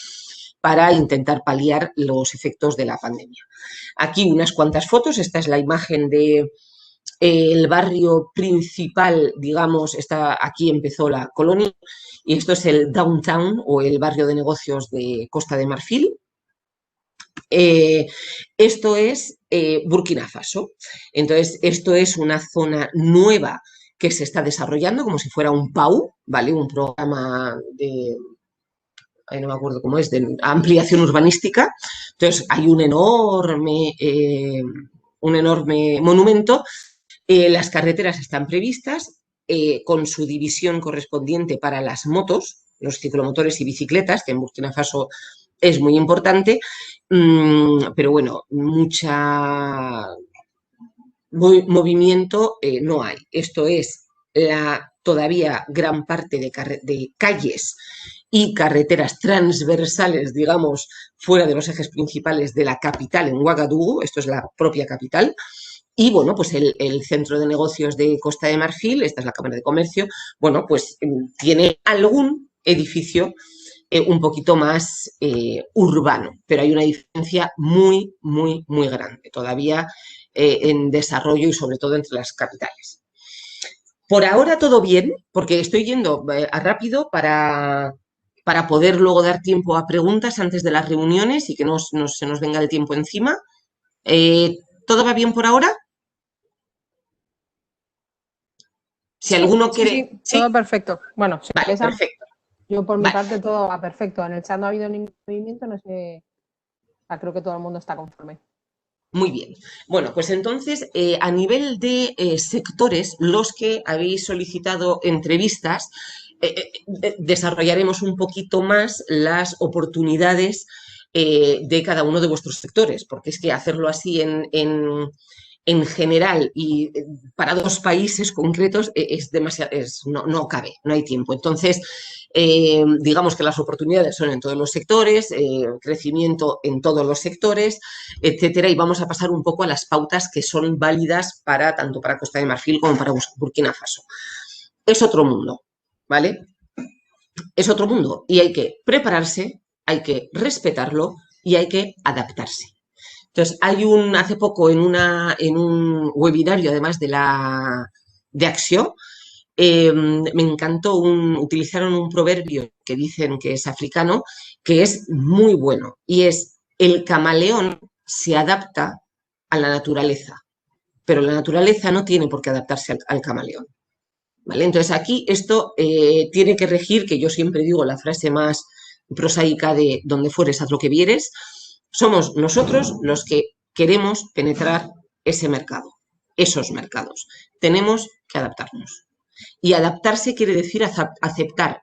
para intentar paliar los efectos de la pandemia. Aquí unas cuantas fotos, esta es la imagen de El barrio principal, digamos, aquí empezó la colonia, y esto es el downtown o el barrio de negocios de Costa de Marfil. Esto es Burkina Faso. Entonces, esto es una zona nueva que se está desarrollando como si fuera un PAU, ¿vale? Un programa de, ahí no me acuerdo cómo es, de ampliación urbanística. Entonces, hay un enorme monumento. Las carreteras están previstas con su división correspondiente para las motos, los ciclomotores y bicicletas, que en Burkina Faso es muy importante, pero bueno, mucha movimiento no hay. Esto es todavía gran parte de calles y carreteras transversales, digamos, fuera de los ejes principales de la capital, en Ouagadougou. Esto es la propia capital. Y bueno, pues el centro de negocios de Costa de Marfil, esta es la Cámara de Comercio, bueno, pues tiene algún edificio un poquito más urbano, pero hay una diferencia muy, muy, muy grande todavía en desarrollo y sobre todo entre las capitales. Por ahora todo bien, porque estoy yendo a rápido para poder luego dar tiempo a preguntas antes de las reuniones y que no se nos venga el tiempo encima. ¿Todo va bien por ahora? Si Sí, alguno sí, quiere... sí, Sí, todo perfecto. Bueno, si vale, empieza, perfecto. yo por mi Vale, parte todo va perfecto. En el chat no ha habido ningún movimiento, no sé, o sea, creo que todo el mundo está conforme. muy bien. Bueno, pues entonces, a nivel de sectores, los que habéis solicitado entrevistas, desarrollaremos un poquito más las oportunidades de cada uno de vuestros sectores, porque es que hacerlo así en general y para dos países concretos es demasiado, no cabe, no hay tiempo. Entonces, digamos que las oportunidades son en todos los sectores, crecimiento en todos los sectores, etcétera, y vamos a pasar un poco a las pautas que son válidas para tanto para Costa de Marfil como para Burkina Faso. Es otro mundo, ¿vale? Es otro mundo y hay que prepararse, hay que respetarlo y hay que adaptarse. Entonces, hace poco en un webinario, además de Axio, me encantó, utilizaron un proverbio que dicen que es africano, que es muy bueno, y es: el camaleón se adapta a la naturaleza, pero la naturaleza no tiene por qué adaptarse al camaleón. ¿Vale? Entonces aquí esto tiene que regir, que yo siempre digo la frase más prosaica de donde fueres, haz lo que vieres. Somos nosotros los que queremos penetrar ese mercado, esos mercados. Tenemos que adaptarnos. Y adaptarse quiere decir aceptar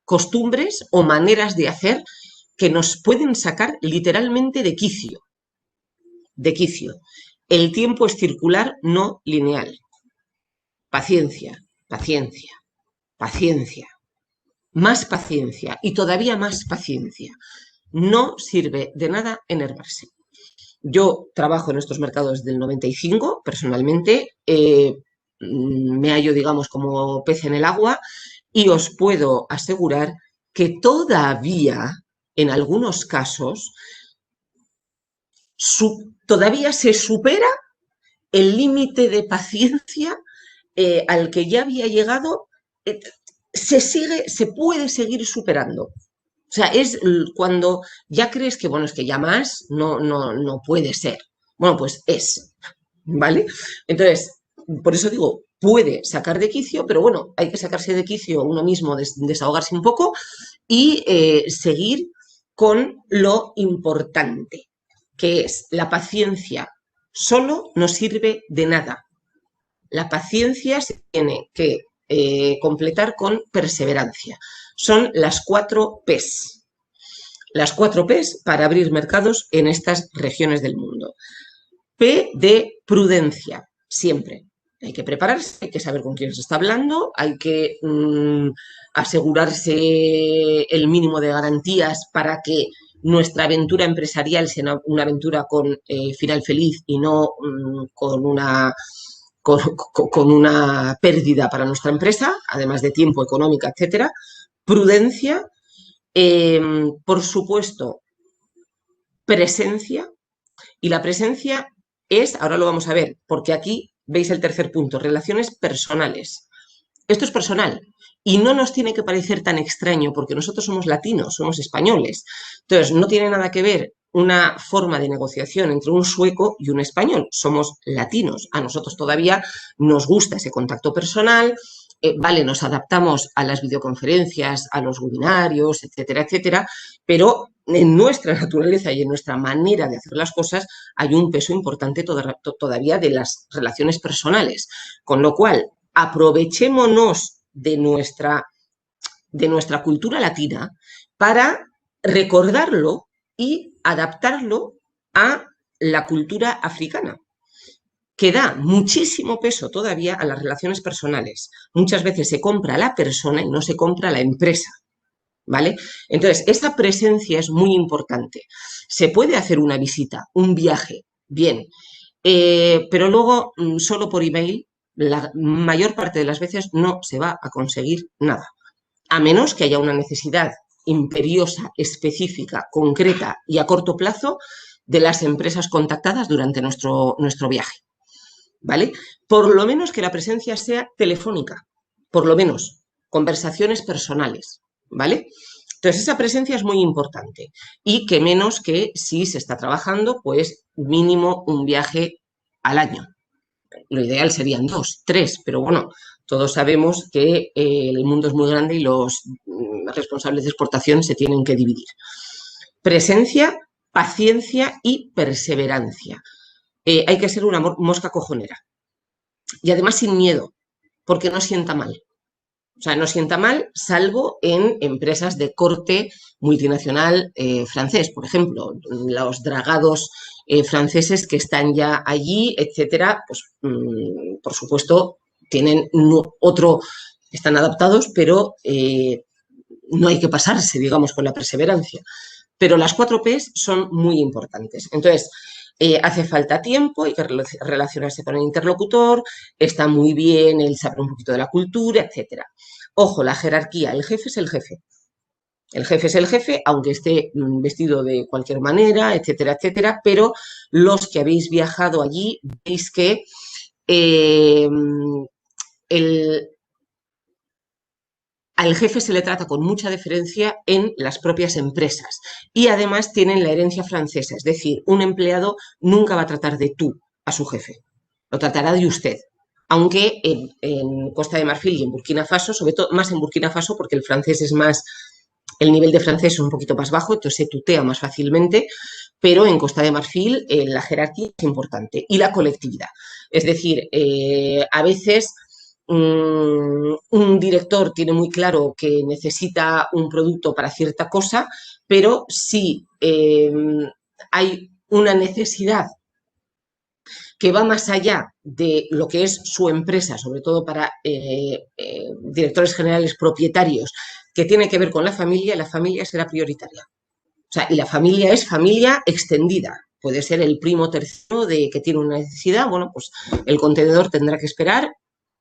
costumbres o maneras de hacer que nos pueden sacar literalmente de quicio. De quicio. El tiempo es circular, no lineal. Paciencia, paciencia, paciencia. Más paciencia y todavía más paciencia. No sirve de nada enervarse. Yo trabajo en estos mercados desde el 95, personalmente, me hallo, digamos, como pez en el agua, y os puedo asegurar que todavía, en algunos casos, todavía se supera el límite de paciencia al que ya había llegado, se puede seguir superando. O sea, es cuando ya crees que, bueno, es que ya más no puede ser. Bueno, pues es, ¿vale? Entonces, por eso digo, puede sacar de quicio, pero bueno, hay que sacarse de quicio uno mismo, desahogarse un poco y seguir con lo importante, que es la paciencia. Solo no sirve de nada. La paciencia se tiene que completar con perseverancia. Son las 4 P's. Las 4 P's para abrir mercados en estas regiones del mundo. P de prudencia, siempre. Hay que prepararse, hay que saber con quién se está hablando, hay que asegurarse el mínimo de garantías para que nuestra aventura empresarial sea una aventura con final feliz y no con una pérdida para nuestra empresa, además de tiempo, económica, etcétera. Prudencia, por supuesto, presencia, y la presencia es, ahora lo vamos a ver, porque aquí veis el tercer punto, relaciones personales. Esto es personal y no nos tiene que parecer tan extraño porque nosotros somos latinos, somos españoles. Entonces, no tiene nada que ver una forma de negociación entre un sueco y un español. Somos latinos. A nosotros todavía nos gusta ese contacto personal. Vale, nos adaptamos a las videoconferencias, a los webinarios, etcétera, etcétera, pero en nuestra naturaleza y en nuestra manera de hacer las cosas hay un peso importante todavía de las relaciones personales. Con lo cual, aprovechémonos de nuestra cultura latina para recordarlo y adaptarlo a la cultura africana, que da muchísimo peso todavía a las relaciones personales. Muchas veces se compra a la persona y no se compra a la empresa, ¿vale? Entonces, esta presencia es muy importante. Se puede hacer una visita, un viaje, bien, pero luego solo por email la mayor parte de las veces no se va a conseguir nada, a menos que haya una necesidad imperiosa, específica, concreta y a corto plazo de las empresas contactadas durante nuestro viaje, ¿vale? Por lo menos que la presencia sea telefónica, por lo menos conversaciones personales, ¿vale? Entonces, esa presencia es muy importante y que menos que si se está trabajando, pues mínimo un viaje al año. Lo ideal serían 2, 3, pero bueno, todos sabemos que el mundo es muy grande y los responsables de exportación se tienen que dividir. Presencia, paciencia y perseverancia. Hay que ser una mosca cojonera. Y además sin miedo, porque no sienta mal. O sea, no sienta mal, salvo en empresas de corte multinacional francés, por ejemplo, los dragados franceses que están ya allí, etcétera, pues por supuesto tienen otro, están adaptados, pero no hay que pasarse, digamos, con la perseverancia. Pero las 4 Ps son muy importantes. Entonces, hace falta tiempo, hay que relacionarse con el interlocutor, está muy bien el saber un poquito de la cultura, etcétera. Ojo, la jerarquía, el jefe es el jefe. El jefe es el jefe, aunque esté vestido de cualquier manera, etcétera, etcétera, pero los que habéis viajado allí veis que al jefe se le trata con mucha deferencia en las propias empresas y además tienen la herencia francesa, es decir, un empleado nunca va a tratar de tú a su jefe, lo tratará de usted. Aunque en Costa de Marfil y en Burkina Faso, sobre todo más en Burkina Faso, porque el francés es más, el nivel de francés es un poquito más bajo, entonces se tutea más fácilmente, pero en Costa de Marfil la jerarquía es importante y la colectividad. Es decir, a veces un director tiene muy claro que necesita un producto para cierta cosa, pero si hay una necesidad que va más allá de lo que es su empresa, sobre todo para directores generales propietarios, que tiene que ver con la familia será prioritaria. O sea, y la familia es familia extendida. Puede ser el primo tercero de que tiene una necesidad, bueno, pues el contenedor tendrá que esperar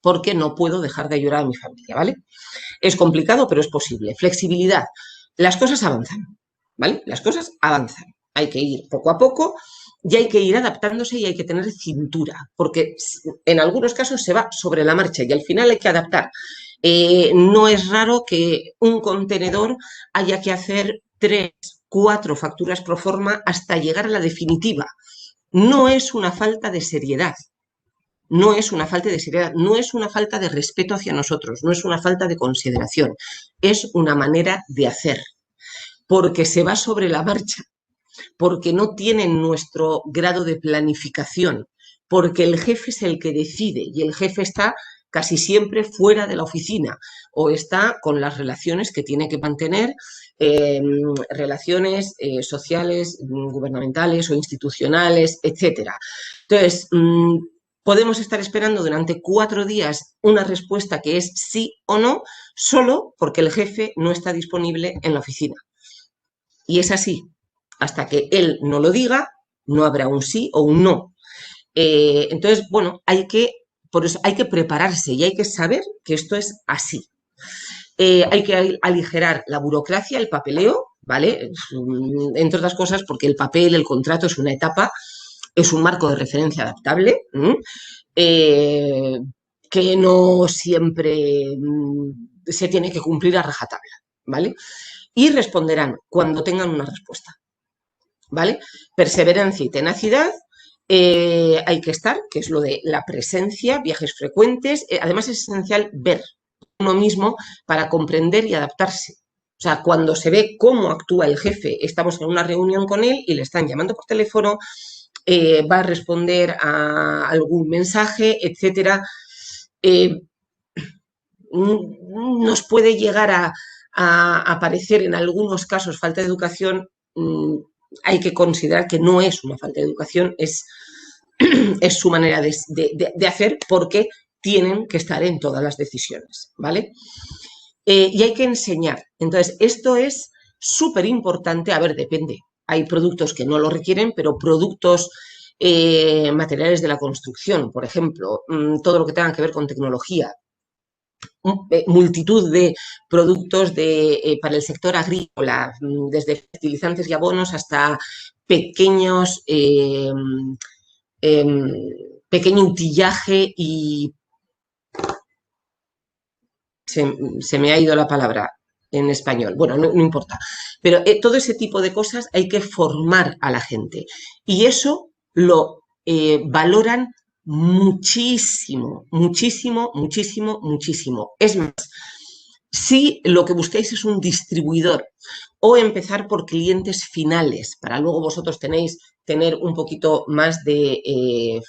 porque no puedo dejar de ayudar a mi familia, ¿vale? Es complicado, pero es posible. Flexibilidad. Las cosas avanzan, ¿vale? Las cosas avanzan. Hay que ir poco a poco y hay que ir adaptándose y hay que tener cintura, porque en algunos casos se va sobre la marcha y al final hay que adaptar. No es raro que un contenedor haya que hacer 3, 4 facturas pro forma hasta llegar a la definitiva. No es una falta de seriedad. No es una falta de seriedad, no es una falta de respeto hacia nosotros, no es una falta de consideración, es una manera de hacer, porque se va sobre la marcha, porque no tienen nuestro grado de planificación, porque el jefe es el que decide y el jefe está casi siempre fuera de la oficina o está con las relaciones que tiene que mantener, relaciones sociales, gubernamentales o institucionales, etcétera. Entonces, podemos estar esperando durante 4 días una respuesta que es sí o no, solo porque el jefe no está disponible en la oficina. Y es así. Hasta que él no lo diga, no habrá un sí o un no. Entonces, bueno, por eso hay que prepararse y hay que saber que esto es así. Hay que aligerar la burocracia, el papeleo, ¿vale? Entre otras cosas porque el papel, el contrato es una etapa es un marco de referencia adaptable, que no siempre se tiene que cumplir a rajatabla, ¿vale? Y responderán cuando tengan una respuesta, ¿vale? Perseverancia y tenacidad. Hay que estar, que es lo de la presencia, viajes frecuentes. Además es esencial ver uno mismo para comprender y adaptarse. O sea, cuando se ve cómo actúa el jefe, estamos en una reunión con él y le están llamando por teléfono, va a responder a algún mensaje, etcétera. Nos puede llegar a parecer en algunos casos falta de educación. Hay que considerar que no es una falta de educación, es su manera de hacer, porque tienen que estar en todas las decisiones, ¿vale? Y hay que enseñar. Entonces, esto es súper importante. A ver, depende. Hay productos que no lo requieren, pero productos materiales de la construcción, por ejemplo, todo lo que tenga que ver con tecnología, multitud de productos para el sector agrícola, desde fertilizantes y abonos hasta pequeños, pequeño utillaje y... Se me ha ido la palabra en español, bueno, no importa, pero todo ese tipo de cosas hay que formar a la gente y eso lo valoran muchísimo, muchísimo, muchísimo, muchísimo. Es más, si lo que buscáis es un distribuidor o empezar por clientes finales, para luego vosotros tener un poquito más de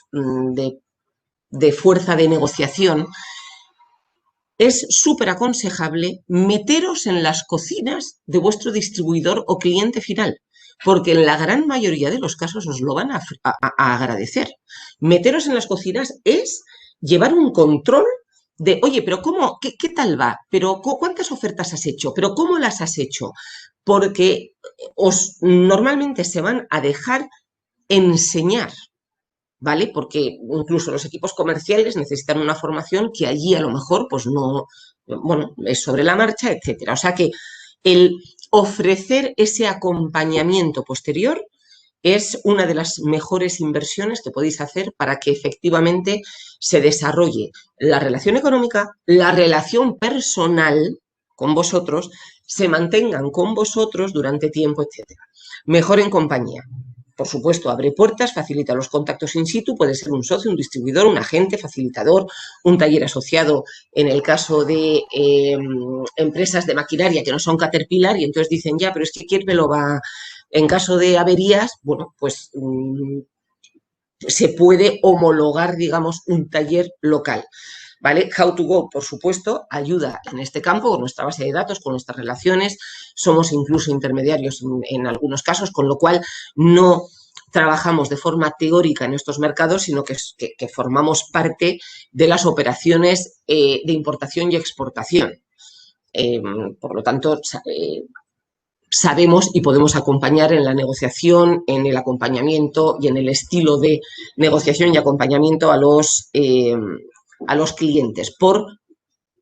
fuerza de negociación, es súper aconsejable meteros en las cocinas de vuestro distribuidor o cliente final, porque en la gran mayoría de los casos os lo van a agradecer. Meteros en las cocinas es llevar un control de, oye, pero ¿cómo? ¿Qué tal va? ¿Pero cuántas ofertas has hecho? ¿Pero cómo las has hecho? Porque normalmente se van a dejar enseñar, ¿vale? Porque incluso los equipos comerciales necesitan una formación que allí a lo mejor pues no, bueno, es sobre la marcha, etcétera. O sea que el ofrecer ese acompañamiento posterior es una de las mejores inversiones que podéis hacer para que efectivamente se desarrolle la relación económica, la relación personal con vosotros, se mantengan con vosotros durante tiempo, etcétera. Mejor en compañía. Por supuesto, abre puertas, facilita los contactos in situ, puede ser un socio, un distribuidor, un agente, facilitador, un taller asociado en el caso de empresas de maquinaria que no son Caterpillar y entonces dicen, ya, pero es que ¿quién me lo va? En caso de averías, bueno, pues se puede homologar, digamos, un taller local. ¿Vale? How2Go, por supuesto, ayuda en este campo con nuestra base de datos, con nuestras relaciones. Somos incluso intermediarios en algunos casos, con lo cual no trabajamos de forma teórica en estos mercados, sino que formamos parte de las operaciones de importación y exportación. Por lo tanto, sabemos y podemos acompañar en la negociación, en el acompañamiento y en el estilo de negociación y acompañamiento a los clientes por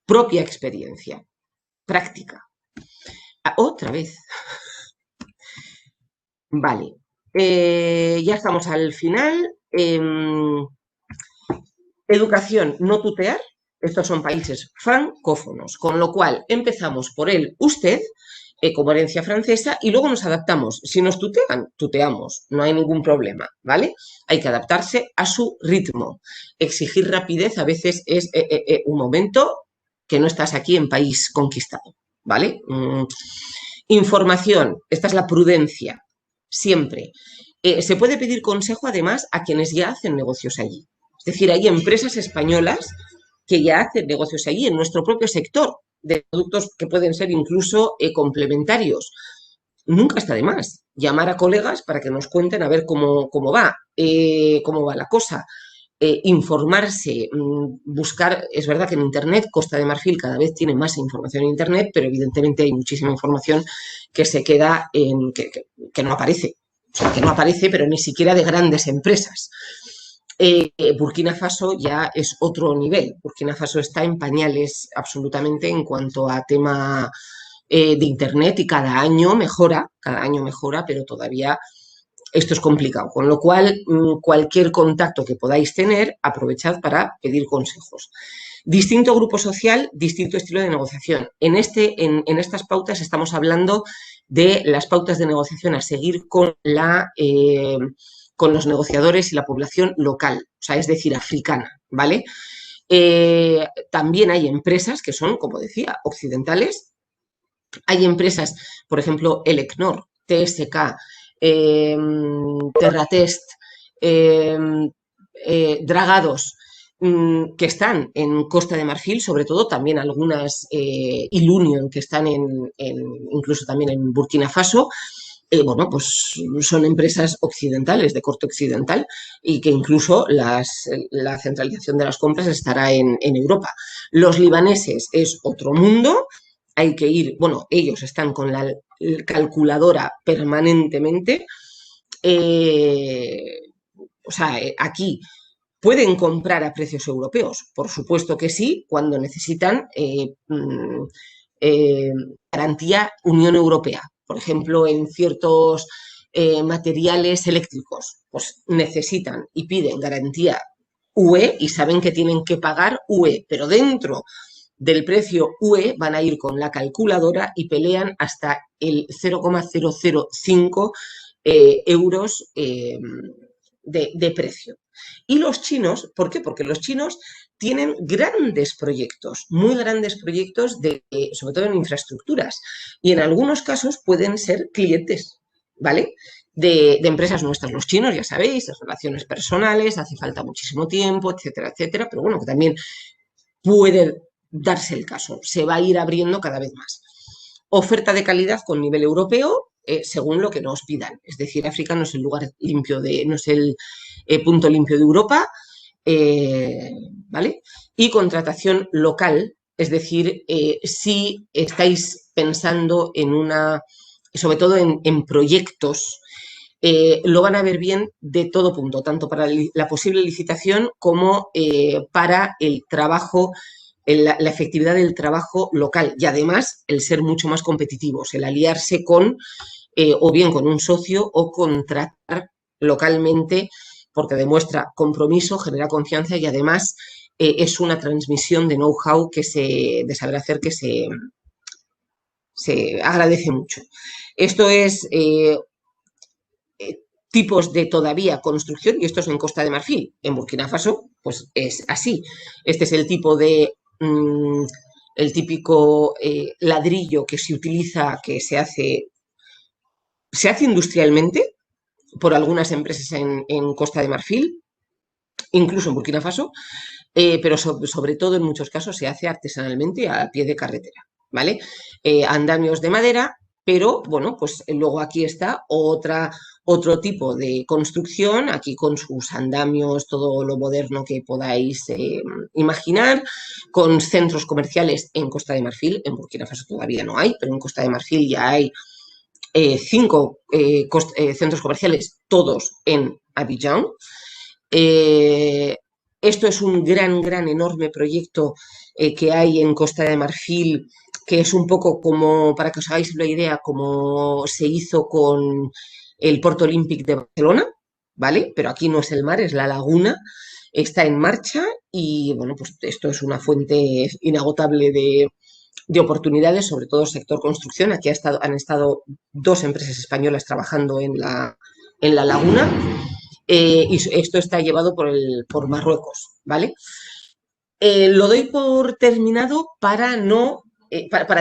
propia experiencia, práctica. Otra vez. Vale, ya estamos al final. Educación, no tutear. Estos son países francófonos, con lo cual empezamos por el usted, como herencia francesa, y luego nos adaptamos. Si nos tutean, tuteamos, no hay ningún problema, ¿vale? Hay que adaptarse a su ritmo. Exigir rapidez a veces es un momento que no estás aquí en país conquistado, ¿vale? Información, esta es la prudencia, siempre. Se puede pedir consejo, además, a quienes ya hacen negocios allí. Es decir, hay empresas españolas que ya hacen negocios allí, en nuestro propio sector, de productos que pueden ser incluso complementarios. Nunca está de más llamar a colegas para que nos cuenten a ver cómo va la cosa. Informarse, buscar, es verdad que en Internet, Costa de Marfil cada vez tiene más información en Internet, pero evidentemente hay muchísima información que se queda que no aparece, o sea, que no aparece, pero ni siquiera de grandes empresas. Burkina Faso ya es otro nivel. Burkina Faso está en pañales absolutamente en cuanto a tema de Internet y cada año mejora, pero todavía esto es complicado, con lo cual cualquier contacto que podáis tener, aprovechad para pedir consejos. Distinto grupo social, distinto estilo de negociación. En estas pautas estamos hablando de las pautas de negociación a seguir con los negociadores y la población local, o sea, es decir, africana, ¿vale? También hay empresas que son, como decía, occidentales. Hay empresas, por ejemplo, Elecnor, TSK, Terratest, Dragados, que están en Costa de Marfil, sobre todo, también algunas Ilunion que están incluso también en Burkina Faso. Bueno, pues son empresas occidentales, de corte occidental, y que incluso la centralización de las compras estará en Europa. Los libaneses es otro mundo, hay que ir, bueno, ellos están con la calculadora permanentemente, o sea, aquí pueden comprar a precios europeos, por supuesto que sí, cuando necesitan garantía Unión Europea. Por ejemplo, en ciertos materiales eléctricos, pues necesitan y piden garantía UE y saben que tienen que pagar UE, pero dentro del precio UE van a ir con la calculadora y pelean hasta el 0,005 euros de precio. Y los chinos, ¿por qué? Porque los chinos tienen grandes proyectos, muy grandes proyectos, sobre todo en infraestructuras, y en algunos casos pueden ser clientes, ¿vale? De empresas nuestras. Los chinos, ya sabéis, las relaciones personales, hace falta muchísimo tiempo, etcétera, etcétera, pero bueno, que también puede darse el caso, se va a ir abriendo cada vez más. Oferta de calidad con nivel europeo, según lo que nos pidan. Es decir, África no es el lugar limpio no es el punto limpio de Europa, ¿vale? Y contratación local, es decir, si estáis pensando sobre todo en proyectos, lo van a ver bien de todo punto, tanto para la posible licitación como para el trabajo, la efectividad del trabajo local, y además el ser mucho más competitivos, el aliarse o bien con un socio o contratar localmente, porque demuestra compromiso, genera confianza y además es una transmisión de know-how de saber hacer que se agradece mucho. Esto es tipos de todavía construcción, y esto es en Costa de Marfil. En Burkina Faso, pues es así. Este es el tipo el típico ladrillo que se utiliza, que se hace industrialmente por algunas empresas en Costa de Marfil, incluso en Burkina Faso, pero sobre todo en muchos casos se hace artesanalmente a pie de carretera, ¿vale? Andamios de madera, pero bueno, pues luego aquí está otro tipo de construcción, aquí con sus andamios, todo lo moderno que podáis imaginar, con centros comerciales en Costa de Marfil. En Burkina Faso todavía no hay, pero en Costa de Marfil ya hay 5 centros comerciales, todos en Abidjan. Esto es un gran, enorme proyecto que hay en Costa de Marfil, que es un poco como, para que os hagáis la idea, como se hizo con el Port Olímpic de Barcelona, ¿vale? Pero aquí no es el mar, es la laguna, está en marcha y, bueno, pues esto es una fuente inagotable de oportunidades, sobre todo sector construcción. Aquí han estado 2 empresas españolas trabajando en la laguna, y esto está llevado por Marruecos, ¿vale? Lo doy por terminado para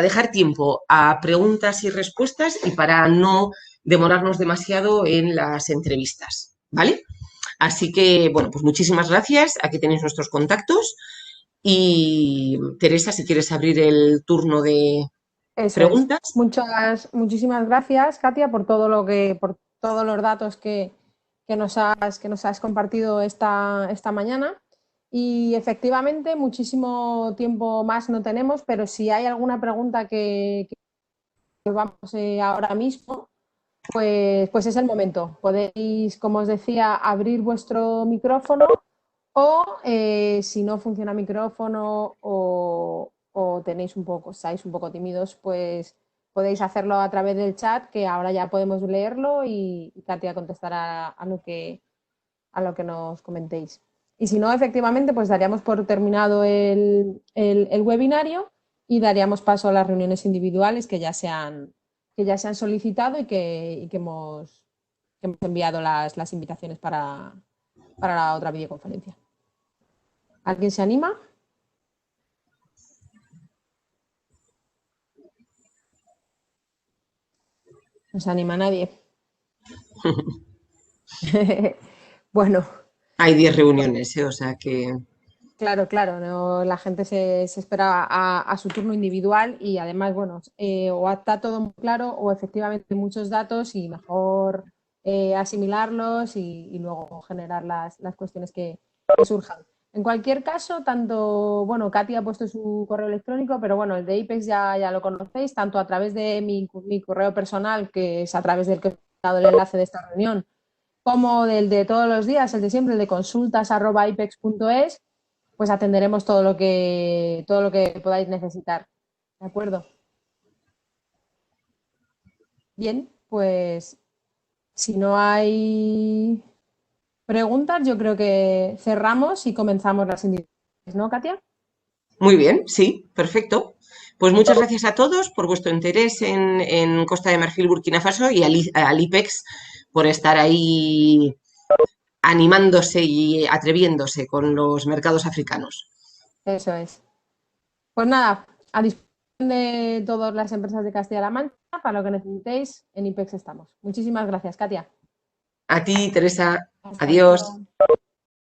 dejar tiempo a preguntas y respuestas y para no demorarnos demasiado en las entrevistas, ¿vale? Así que, bueno, pues muchísimas gracias. Aquí tenéis nuestros contactos. Y Teresa, si quieres abrir el turno de Eso es. preguntas. Muchísimas gracias, Katia, por todos los datos que nos has compartido esta mañana. Y efectivamente, muchísimo tiempo más no tenemos, pero si hay alguna pregunta que vamos ahora mismo, pues es el momento. Podéis, como os decía, abrir vuestro micrófono o si no funciona el micrófono o estáis un poco tímidos, pues podéis hacerlo a través del chat, que ahora ya podemos leerlo y Katia contestará a lo que nos comentéis. Y si no, efectivamente, pues daríamos por terminado el webinario y daríamos paso a las reuniones individuales que ya se han solicitado y que hemos enviado las invitaciones para la otra videoconferencia. ¿Alguien se anima? No se anima nadie. Bueno. Hay 10 reuniones, o sea que... Claro, claro, no, la gente se espera a su turno individual y además, bueno, o está todo muy claro o efectivamente muchos datos y mejor asimilarlos y luego generar las cuestiones que surjan. En cualquier caso, tanto, bueno, Katia ha puesto su correo electrónico, pero bueno, el de IPEX ya lo conocéis, tanto a través de mi correo personal, que es a través del que he dado el enlace de esta reunión, como del de todos los días, el de siempre, el de consultas@ipex.es, pues atenderemos todo lo que podáis necesitar. ¿De acuerdo? Bien, pues si no hay preguntas, yo creo que cerramos y comenzamos las indicaciones, ¿no, Katia? Muy bien, sí, perfecto. Pues muchas gracias a todos por vuestro interés en Costa de Marfil, Burkina Faso y al IPEX por estar ahí animándose y atreviéndose con los mercados africanos. Eso es. Pues nada, a disposición de todas las empresas de Castilla-La Mancha, para lo que necesitéis, en IPEX estamos. Muchísimas gracias, Katia. A ti, Teresa. Hasta Adiós. luego.